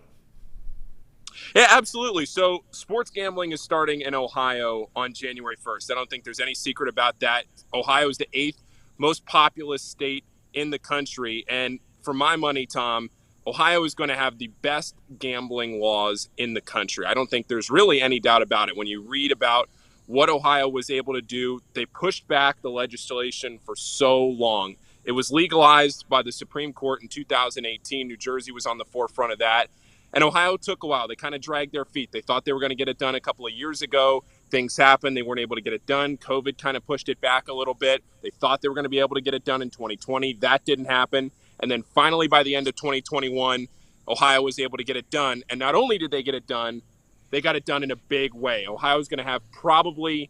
Yeah, absolutely. So sports gambling is starting in Ohio on January 1st. I don't think there's any secret about that. Ohio is the 8th most populous state in the country. And for my money, Tom, Ohio is going to have the best gambling laws in the country. I don't think there's really any doubt about it. When you read about what Ohio was able to do, they pushed back the legislation for so long. It was legalized by the Supreme Court in 2018. New Jersey was on the forefront of that. And Ohio took a while. They kind of dragged their feet. They thought they were going to get it done a couple of years ago. Things happened. They weren't able to get it done. COVID kind of pushed it back a little bit. They thought they were going to be able to get it done in 2020. That didn't happen. And then finally, by the end of 2021, Ohio was able to get it done. And not only did they get it done, they got it done in a big way. Ohio is going to have probably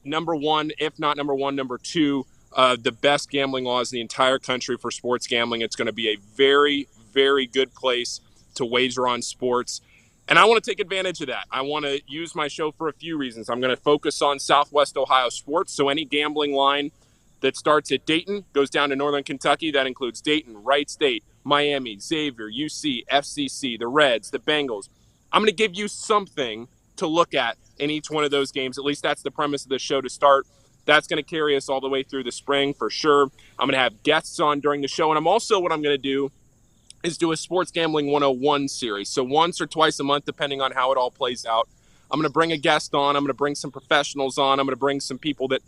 number one, if not number one, number two, the best gambling laws in the entire country for sports gambling. It's going to be a very, very good place to wager on sports. And I want to take advantage of that. I want to use my show for a few reasons. I'm going to focus on Southwest Ohio sports. So any gambling line that starts at Dayton goes down to Northern Kentucky. That includes Dayton, Wright State, Miami, Xavier, UC, FCC, the Reds, the Bengals. I'm going to give you something to look at in each one of those games. At least that's the premise of the show to start. That's going to carry us all the way through the spring for sure. I'm going to have guests on during the show. And what I'm going to do is do a Sports Gambling 101 series. So once or twice a month, depending on how it all plays out, I'm going to bring a guest on. I'm going to bring some professionals on. I'm going to bring some people that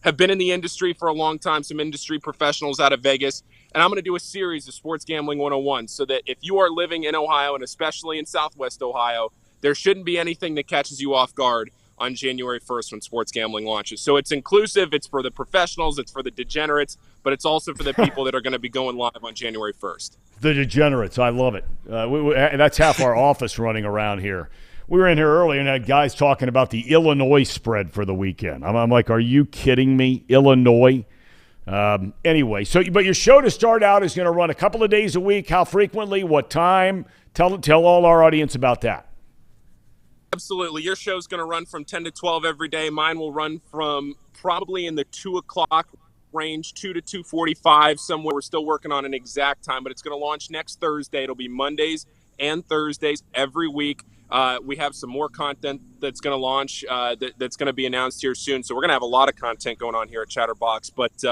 have been in the industry for a long time, some industry professionals out of Vegas. And I'm going to do a series of Sports Gambling 101 so that if you are living in Ohio, and especially in Southwest Ohio, there shouldn't be anything that catches you off guard on January 1st when sports gambling launches. So it's inclusive. It's for the professionals. It's for the degenerates. But it's also for the people that are going to be going live on January 1st. The degenerates. I love it. That's half our office running around here. We were in here earlier and had guys talking about the Illinois spread for the weekend. I'm like, are you kidding me? Illinois? Anyway, but your show to start out is going to run a couple of days a week. How frequently? What time? Tell all our audience about that. Absolutely. Your show's going to run from 10 to 12 every day. Mine will run from probably in the 2 o'clock range, 2 to 2:45 somewhere. We're still working on an exact time, but it's going to launch next Thursday. It'll be Mondays and Thursdays every week. We have some more content that's going to launch that's going to be announced here soon. So we're going to have a lot of content going on here at Chatterbox. But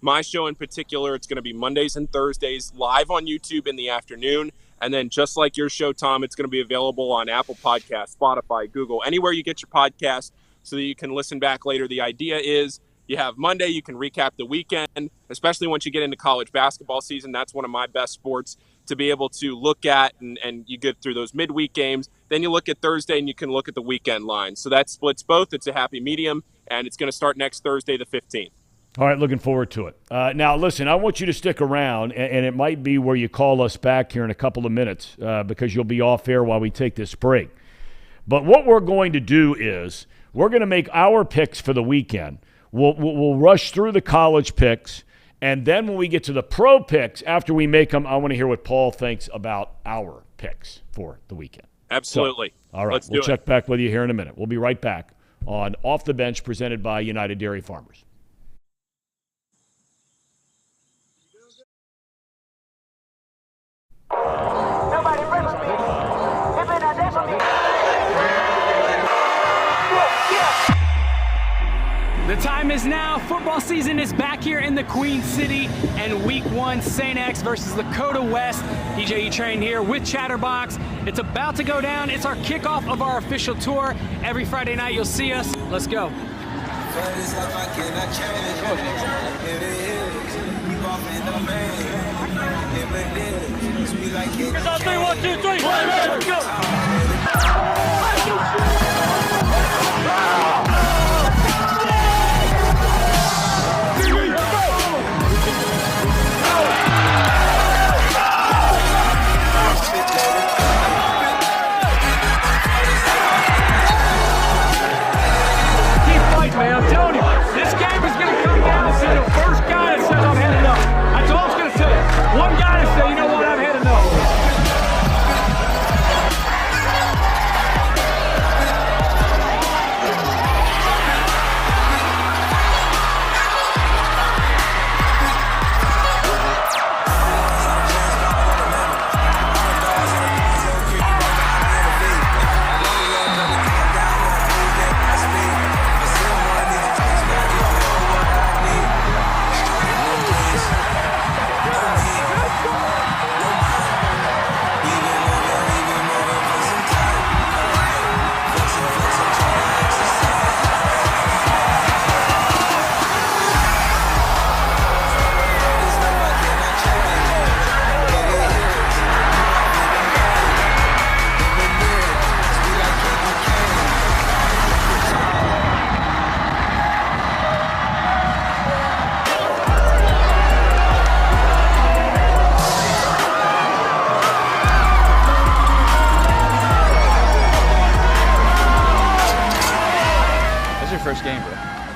my show in particular, it's going to be Mondays and Thursdays live on YouTube in the afternoon. And then just like your show, Thom, it's going to be available on Apple Podcasts, Spotify, Google, anywhere you get your podcast so that you can listen back later. The idea is you have Monday, you can recap the weekend, especially once you get into college basketball season. That's one of my best sports to be able to look at, and you get through those midweek games. Then you look at Thursday and you can look at the weekend lines. So that splits both. It's a happy medium, and it's going to start next Thursday, the 15th. All right, looking forward to it. Now, listen, I want you to stick around, and it might be where you call us back here in a couple of minutes because you'll be off air while we take this break. But what we're going to do is we're going to make our picks for the weekend. We'll rush through the college picks, and then when we get to the pro picks, after we make them, I want to hear what Paul thinks about our picks for the weekend. Absolutely. So, all right, we'll check back with you here in a minute. We'll be right back on Off the Bench presented by United Dairy Farmers. Nobody friends with me. If they not there for me. The time is now. Football season is back here in the Queen City, and Week 1, St. X versus Dakota West. DJ Train here with Chatterbox. It's about to go down. It's our kickoff of our official tour. Every Friday night you'll see us. Let's go. It's on 3, 1, 2, 3. Let's go. Keep fighting, man. I'm telling you, this game is going to come down to the first guy that says I've had enough. That's all it's going to say. One guy to say, you know what, I've had enough.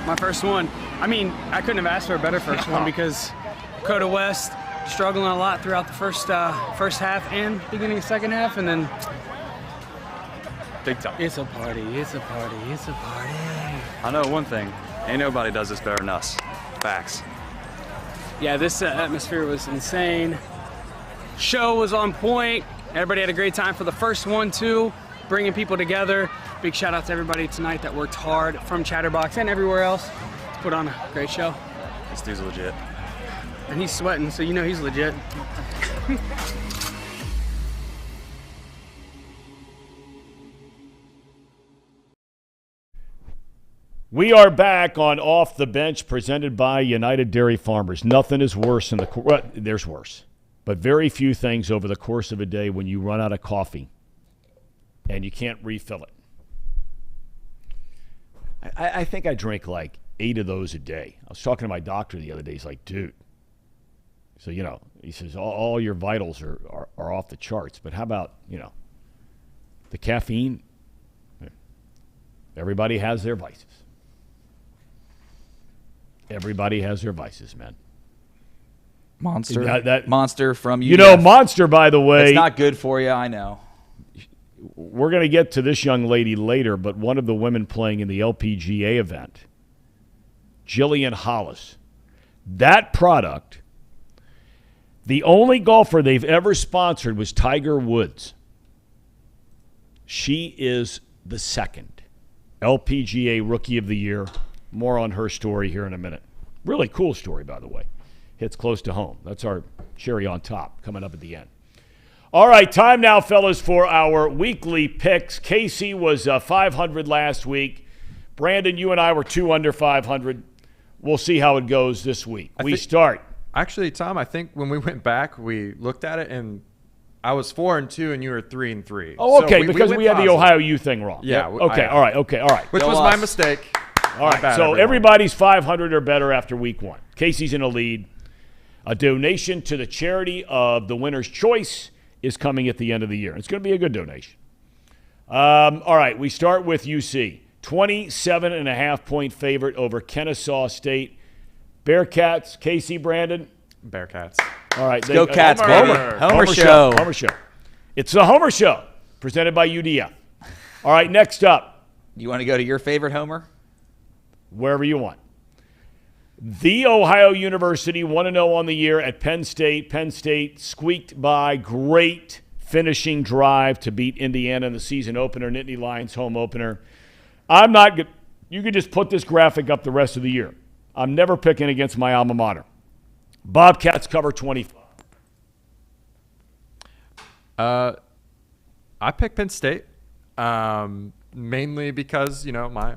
My first one. I mean, I couldn't have asked for a better first one because Dakota West struggling a lot throughout the first half and beginning of second half, and then big time. It's a party. It's a party. It's a party. I know one thing. Ain't nobody does this better than us. Facts. Yeah, this atmosphere was insane. Show was on point. Everybody had a great time for the first one too, bringing people together. Big shout out to everybody tonight that worked hard from Chatterbox and everywhere else to put on a great show. This dude's legit. And he's sweating, so you know he's legit. We are back on Off the Bench presented by United Dairy Farmers. Nothing is worse in the well, there's worse, but very few things over the course of a day when you run out of coffee and you can't refill it. I think I drink like 8 of those a day. I was talking to my doctor the other day. He's like, dude. So, you know, he says, all your vitals are off the charts. But how about, you know, the caffeine? Everybody has their vices. Everybody has their vices, man. Monster. Monster from UDF. You know, Monster, by the way. It's not good for you, I know. we're going to get to this young lady later, but one of the women playing in the LPGA event, Jillian Hollis, that product, the only golfer they've ever sponsored was Tiger Woods. She is the second LPGA Rookie of the Year. More on her story here in a minute. Really cool story, by the way. Hits close to home. That's our cherry on top coming up at the end. All right, time now, fellas, for our weekly picks. Casey was 500 last week. Brandon, you and I were 2 under 500. We'll see how it goes this week. Actually, Tom, I think when we went back, we looked at it, and I was 4-2, and you were 3-3. Oh, okay, so because we had the Ohio U thing wrong. Yeah. Okay, all right. Which was my mistake. All right, so everybody's 500 or better after week 1. Casey's in a lead. A donation to the charity of the winner's choice is coming at the end of the year. It's going to be a good donation. All right, we start with UC. 27.5-point favorite over Kennesaw State. Bearcats, Casey, Brandon? Bearcats. All right. Go Cats, baby. Homer Show. Homer Show. It's the Homer Show, presented by UDF. All right, next up. You want to go to your favorite Homer? Wherever you want. The Ohio University 1-0 on the year at Penn State. Penn State squeaked by. Great finishing drive to beat Indiana in the season opener. Nittany Lions home opener. I'm not good. You could just put this graphic up the rest of the year. I'm never picking against my alma mater. Bobcats cover 25. I picked Penn State, mainly because, my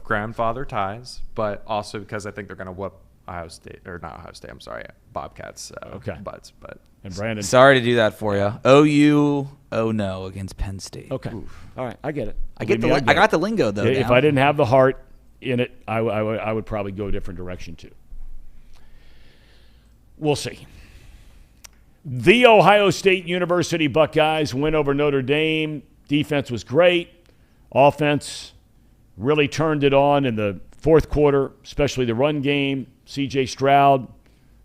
grandfather ties, but also because I think they're going to whoop Bobcats. Okay. But and Brandon. Sorry to do that for you. OU, no against Penn State. Okay. Oof. All right, I get it. I got the lingo, though. If I didn't have the heart in it, I would probably go a different direction, too. We'll see. The Ohio State University Buckeyes win over Notre Dame. Defense was great. Offense really turned it on in the fourth quarter, especially the run game. C.J. Stroud,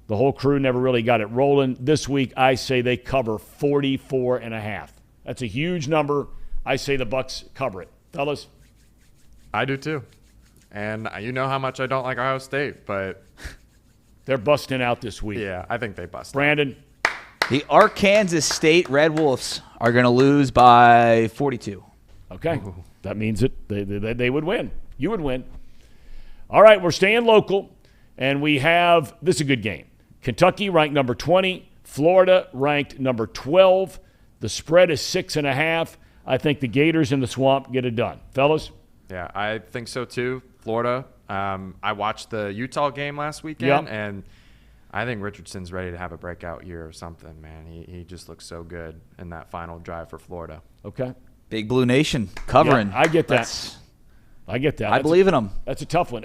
the whole crew never really got it rolling. This week, I say they cover 44.5. That's a huge number. I say the Bucks cover it. Fellas? I do too. And you know how much I don't like Ohio State, but they're busting out this week. Yeah, I think they bust. Brandon? The Arkansas State Red Wolves are going to lose by 42. Okay. Ooh. That means they would win. You would win. All right, we're staying local, and we have – this is a good game. Kentucky ranked number 20. Florida ranked number 12. The spread is 6.5. I think the Gators in the Swamp get it done. Fellas? Yeah, I think so too. Florida. I watched the Utah game last weekend, and I think Richardson's ready to have a breakout year or something, man. He just looks so good in that final drive for Florida. Okay. Big Blue Nation covering. Yeah, I get that. I believe in him. That's a tough one.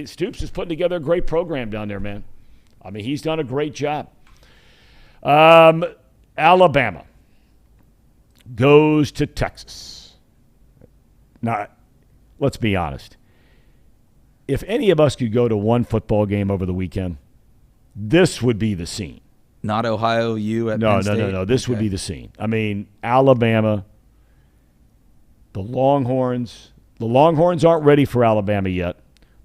Stoops is putting together a great program down there, man. I mean, he's done a great job. Alabama goes to Texas. Now, let's be honest. If any of us could go to one football game over the weekend, this would be the scene. Not Ohio U at Penn State? No. This would be the scene. I mean, Alabama, the Longhorns aren't ready for Alabama yet,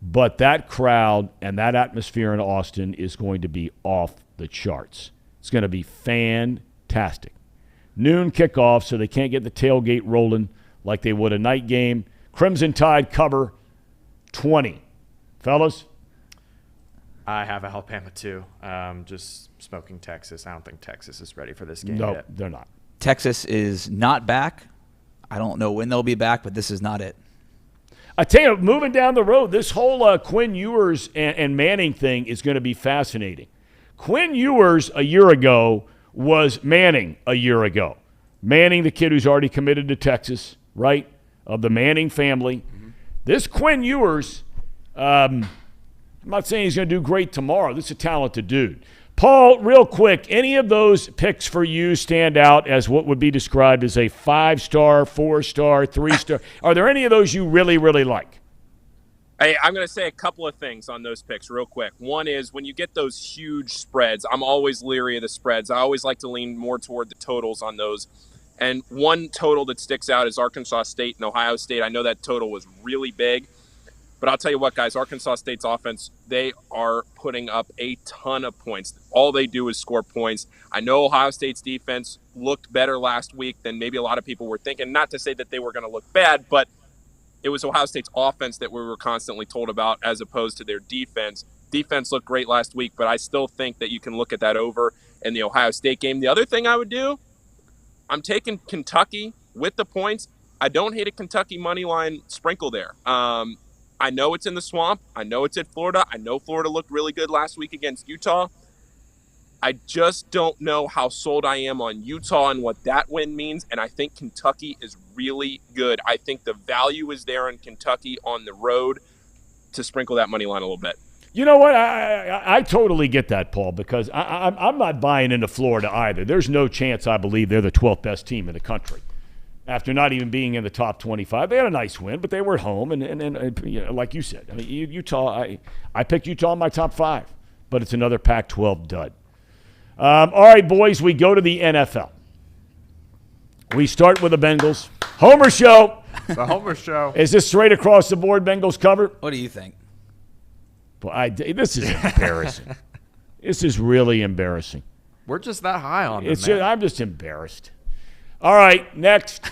but that crowd and that atmosphere in Austin is going to be off the charts. It's going to be fantastic. Noon kickoff, so they can't get the tailgate rolling like they would a night game. Crimson Tide cover 20. Fellas? I have Alabama too. Just smoking Texas. I don't think Texas is ready for this game yet. No, they're not. Texas is not back. I don't know when they'll be back, but this is not it. I tell you, moving down the road, this whole Quinn Ewers and Manning thing is going to be fascinating. Quinn Ewers a year ago was Manning a year ago. Manning, the kid who's already committed to Texas, right, of the Manning family. Mm-hmm. This Quinn Ewers, I'm not saying he's going to do great tomorrow. This is a talented dude. Paul, real quick, any of those picks for you stand out as what would be described as a 5-star, 4-star, 3-star? Are there any of those you really, really like? Hey, I'm going to say a couple of things on those picks real quick. One is when you get those huge spreads, I'm always leery of the spreads. I always like to lean more toward the totals on those. And one total that sticks out is Arkansas State and Ohio State. I know that total was really big. But I'll tell you what, guys, Arkansas State's offense, they are putting up a ton of points. All they do is score points. I know Ohio State's defense looked better last week than maybe a lot of people were thinking. Not to say that they were going to look bad, but it was Ohio State's offense that we were constantly told about as opposed to their defense. Defense looked great last week, but I still think that you can look at that over in the Ohio State game. The other thing I would do, I'm taking Kentucky with the points. I don't hate a Kentucky money line sprinkle there. I know it's in the swamp. I know it's at Florida. I know Florida looked really good last week against Utah. I just don't know how sold I am on Utah and what that win means, and I think Kentucky is really good. I think the value is there in Kentucky on the road to sprinkle that money line a little bit. You know what? I totally get that, Paul, because I'm not buying into Florida either. There's no chance I believe they're the 12th best team in the country. After not even being in the top 25, they had a nice win, but they were at home, and you know, like you said, I mean, Utah. I picked Utah in my top 5, but it's another Pac-12 dud. All right, boys, we go to the NFL. We start with the Bengals. Homer show. The Homer show. Is this straight across the board? Bengals cover. What do you think? Well, this is embarrassing. This is really embarrassing. We're just that high on them, man. I'm just embarrassed. All right, next.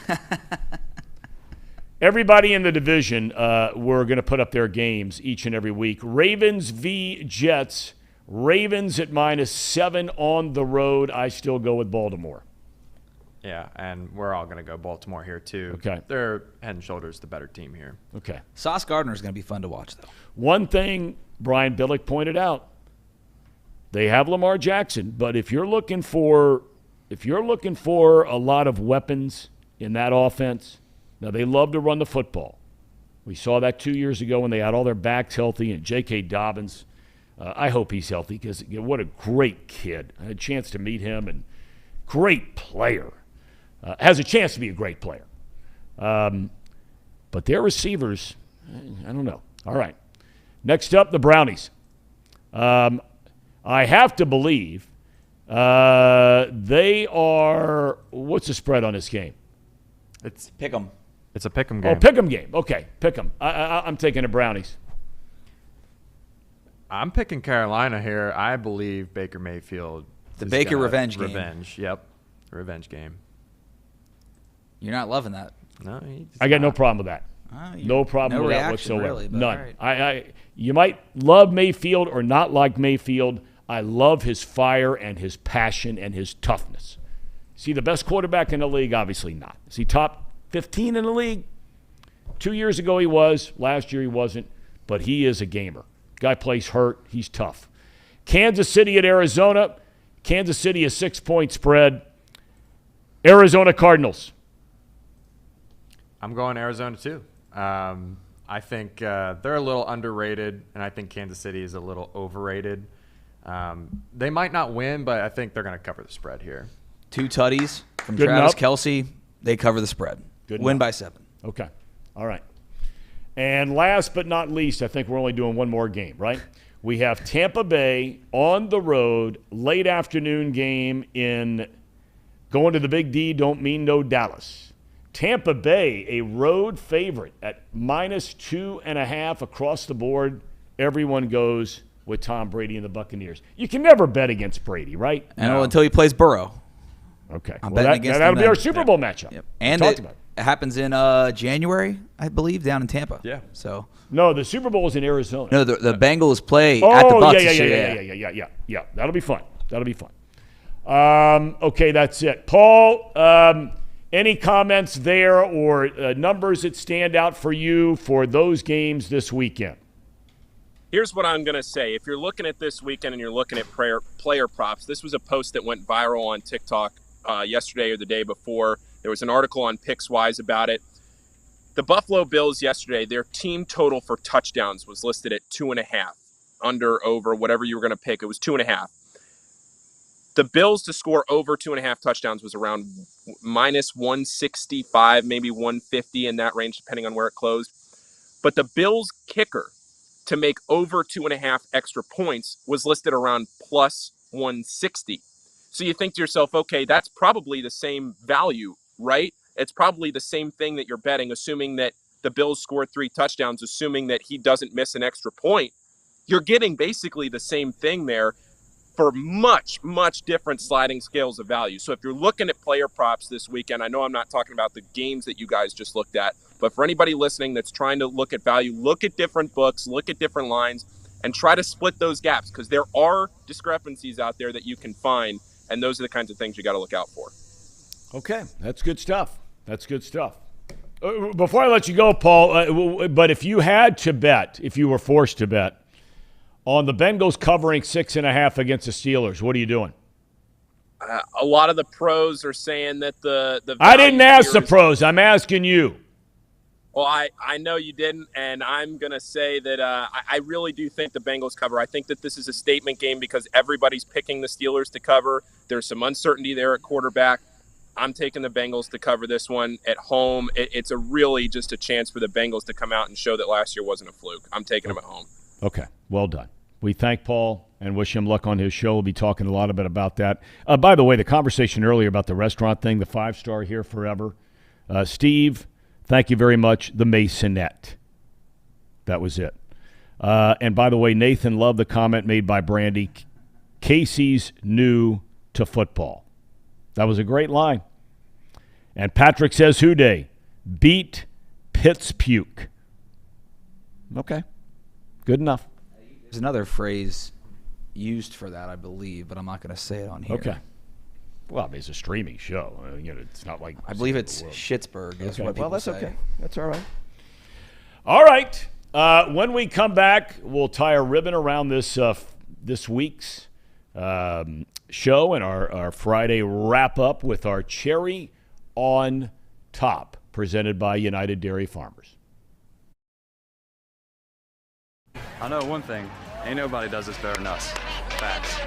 Everybody in the division, we're going to put up their games each and every week. Ravens v. Jets. Ravens at -7 on the road. I still go with Baltimore. Yeah, and we're all going to go Baltimore here, too. Okay. They're head and shoulders the better team here. Okay. Sauce Gardner is going to be fun to watch, though. One thing Brian Billick pointed out, they have Lamar Jackson, but if you're looking for a lot of weapons in that offense, now they love to run the football. We saw that 2 years ago when they had all their backs healthy, and J.K. Dobbins, I hope he's healthy because what a great kid. I had a chance to meet him, and great player. Has a chance to be a great player. But their receivers, I don't know. All right. Next up, the Brownies. I have to believe they are – what's the spread on this game? It's pick 'em. It's a pick 'em game. Oh, pick 'em game. Okay, pick 'em. I'm taking the Brownies. I'm picking Carolina here. I believe Baker Mayfield. The Baker revenge game. Yep. Revenge game. You're not loving that. No, I got no problem with that. No problem with that whatsoever. Really, none. Right. You might love Mayfield or not like Mayfield. I love his fire and his passion and his toughness. Is he the best quarterback in the league? Obviously not. Is he top 15 in the league? 2 years ago he was. Last year he wasn't. But he is a gamer. Guy plays hurt. He's tough. Kansas City at Arizona. Kansas City a 6-point spread. Arizona Cardinals. I'm going Arizona too. I think they're a little underrated, and I think Kansas City is a little overrated. They might not win, but I think they're going to cover the spread here. 2 tutties from Good Travis enough. Kelce. They cover the spread. Good Win enough. by 7. Okay. All right. And last but not least, I think we're only doing one more game, right? We have Tampa Bay on the road, late afternoon game in going to the Big D, don't mean no Dallas. Tampa Bay, a road favorite at -2.5 across the board. Everyone goes with Tom Brady and the Buccaneers. You can never bet against Brady, right? No. Until he plays Burrow. Okay. I'm Well, betting against that'll them be our then. Super Bowl matchup. Yep. And Talked it about happens in January, I believe, down in Tampa. Yeah. So No, the Super Bowl is in Arizona. no, the Bengals play at the Bucs this year. Yeah. That'll be fun. Okay, that's it. Paul, any comments there or numbers that stand out for you for those games this weekend? Here's what I'm going to say. If you're looking at this weekend and you're looking at player props, this was a post that went viral on TikTok yesterday or the day before. There was an article on PicksWise about it. The Buffalo Bills yesterday, their team total for touchdowns was listed at 2.5. Under, over, whatever you were going to pick. It was 2.5. The Bills to score over 2.5 touchdowns was around -165, maybe 150 in that range, depending on where it closed. But the Bills kicker to make over 2.5 extra points was listed around +160. So you think to yourself, okay, that's probably the same value right? It's probably the same thing that you're betting, assuming that the Bills score 3 touchdowns, assuming that he doesn't miss an extra point. You're getting basically the same thing there for much, much different sliding scales of value. So if you're looking at player props this weekend, I know I'm not talking about the games that you guys just looked at, but for anybody listening that's trying to look at value, look at different books, look at different lines, and try to split those gaps, because there are discrepancies out there that you can find, and those are the kinds of things you got to look out for. Okay, that's good stuff. That's good stuff. Before I let you go, Paul, but if you had to bet, if you were forced to bet, on the Bengals covering 6.5 against the Steelers, what are you doing? A lot of the pros are saying that the I didn't ask the pros. I'm asking you. Well, I know you didn't, and I'm going to say that I really do think the Bengals cover. I think that this is a statement game because everybody's picking the Steelers to cover. There's some uncertainty there at quarterback. I'm taking the Bengals to cover this one at home. It's a really just a chance for the Bengals to come out and show that last year wasn't a fluke. I'm taking them at home. Okay, well done. We thank Paul and wish him luck on his show. We'll be talking a lot about that. By the way, the conversation earlier about the restaurant thing, the 5-star here forever. Steve, thank you very much. The Masonette. That was it. And by the way, Nathan loved the comment made by Brandy. Casey's new to football. That was a great line. And Patrick says, Houday, beat Pitt's puke. Okay, good enough. There's another phrase used for that, I believe, but I'm not going to say it on here. Okay. Well, I mean, it's a streaming show. It's not like I believe it's Schittsburg is what people say. Well, that's okay. That's all right. All right. When we come back, we'll tie a ribbon around this week's show and our Friday wrap-up with our Cherry on Top, presented by United Dairy Farmers. I know one thing. Ain't nobody does this better than us. Facts.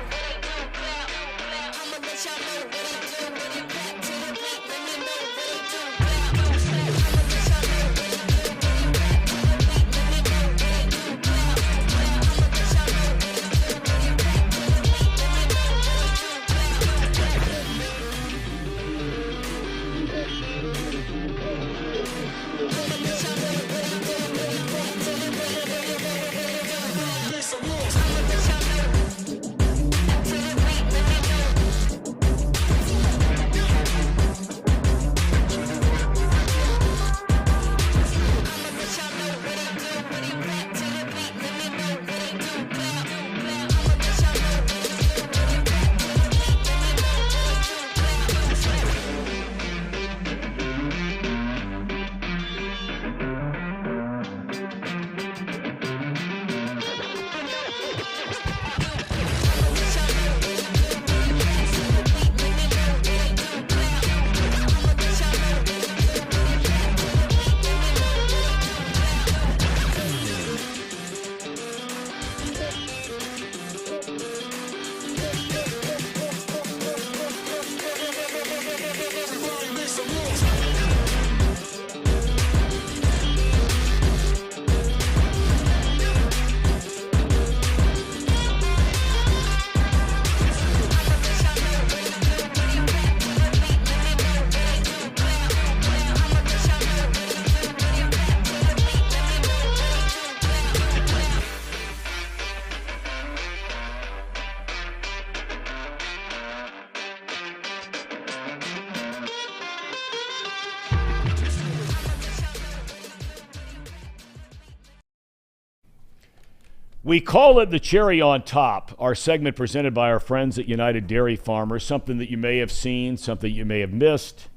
We call it the Cherry on Top, our segment presented by our friends at United Dairy Farmers, something that you may have seen, something you may have missed.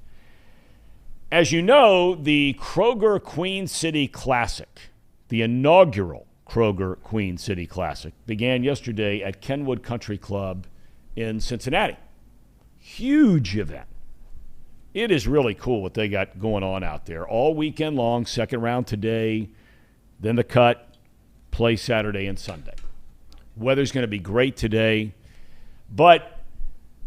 As you know, the Kroger Queen City Classic, the inaugural Kroger Queen City Classic, began yesterday at Kenwood Country Club in Cincinnati. Huge event. It is really cool what they got going on out there. All weekend long, second round today, then the cut, play Saturday and Sunday. Weather's going to be great today, but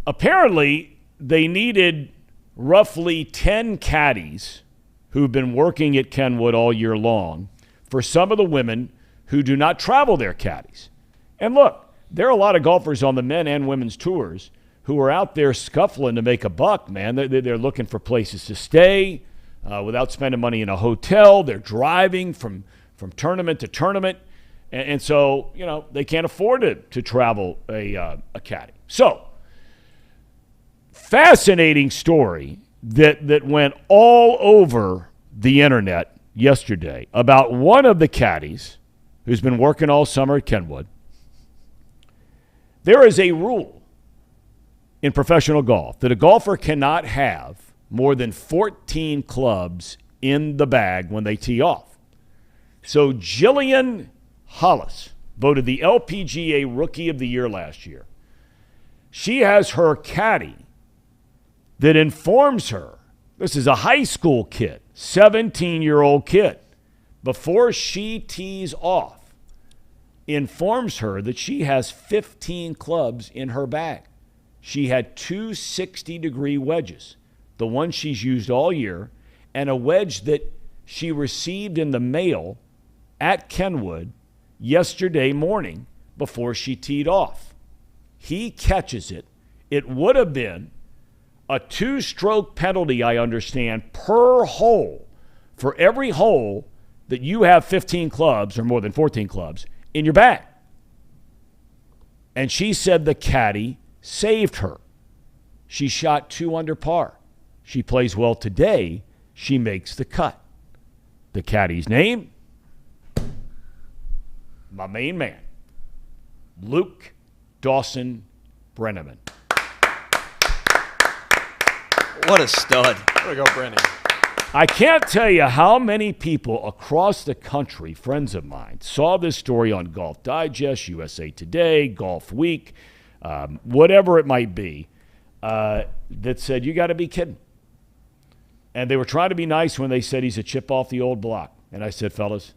apparently they needed roughly 10 caddies who've been working at Kenwood all year long for some of the women who do not travel their caddies. And look, there are a lot of golfers on the men and women's tours who are out there scuffling to make a buck, man. They're looking for places to stay without spending money in a hotel. They're driving from tournament to tournament. And so, they can't afford to travel a caddy. So, fascinating story that went all over the internet yesterday about one of the caddies who's been working all summer at Kenwood. There is a rule in professional golf that a golfer cannot have more than 14 clubs in the bag when they tee off. So Jillian Hollis, voted the LPGA Rookie of the Year last year. She has her caddy that informs her, this is a high school kid, 17-year-old kid, before she tees off, informs her that she has 15 clubs in her bag. She had two 60-degree wedges, the one she's used all year, and a wedge that she received in the mail at Kenwood yesterday morning before she teed off. He catches it. It would have been a 2-stroke penalty, I understand, per hole for every hole that you have 15 clubs or more than 14 clubs in your bag. And she said the caddy saved her. She shot 2 under par. She plays well today. She makes the cut. The caddy's name? My main man, Luke Dawson Brennaman. What a stud. There we go, Brenny. I can't tell you how many people across the country, friends of mine, saw this story on Golf Digest, USA Today, Golf Week, whatever it might be, that said, you got to be kidding. And they were trying to be nice when they said he's a chip off the old block. And I said, fellas,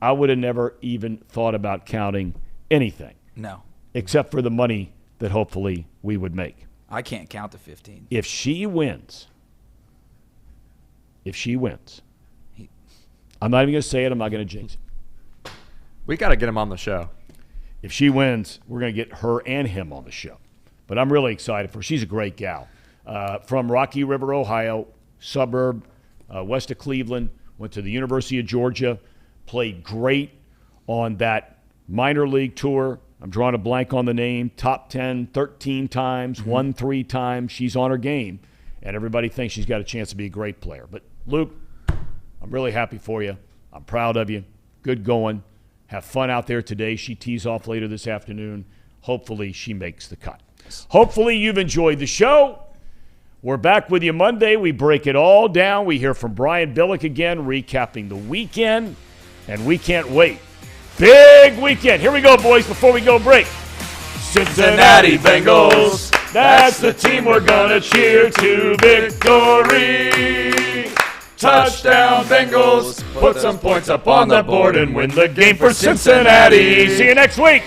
I would have never even thought about counting anything. No. Except for the money that hopefully we would make. I can't count to 15. If she wins, I'm not even going to say it. I'm not going to jinx it. We got to get him on the show. If she wins, we're going to get her and him on the show. But I'm really excited for her. She's a great gal. From Rocky River, Ohio, suburb, west of Cleveland, went to the University of Georgia, played great on that minor league tour. I'm drawing a blank on the name. Top 10, 13 times, won 3 times. She's on her game, and everybody thinks she's got a chance to be a great player. But, Luke, I'm really happy for you. I'm proud of you. Good going. Have fun out there today. She tees off later this afternoon. Hopefully she makes the cut. Hopefully you've enjoyed the show. We're back with you Monday. We break it all down. We hear from Brian Billick again, recapping the weekend, and we can't wait. Big weekend. Here we go, boys, before we go break. Cincinnati Bengals, that's the team we're going to cheer to victory. Touchdown Bengals, put some points up on the board and win the game for Cincinnati. See you next week.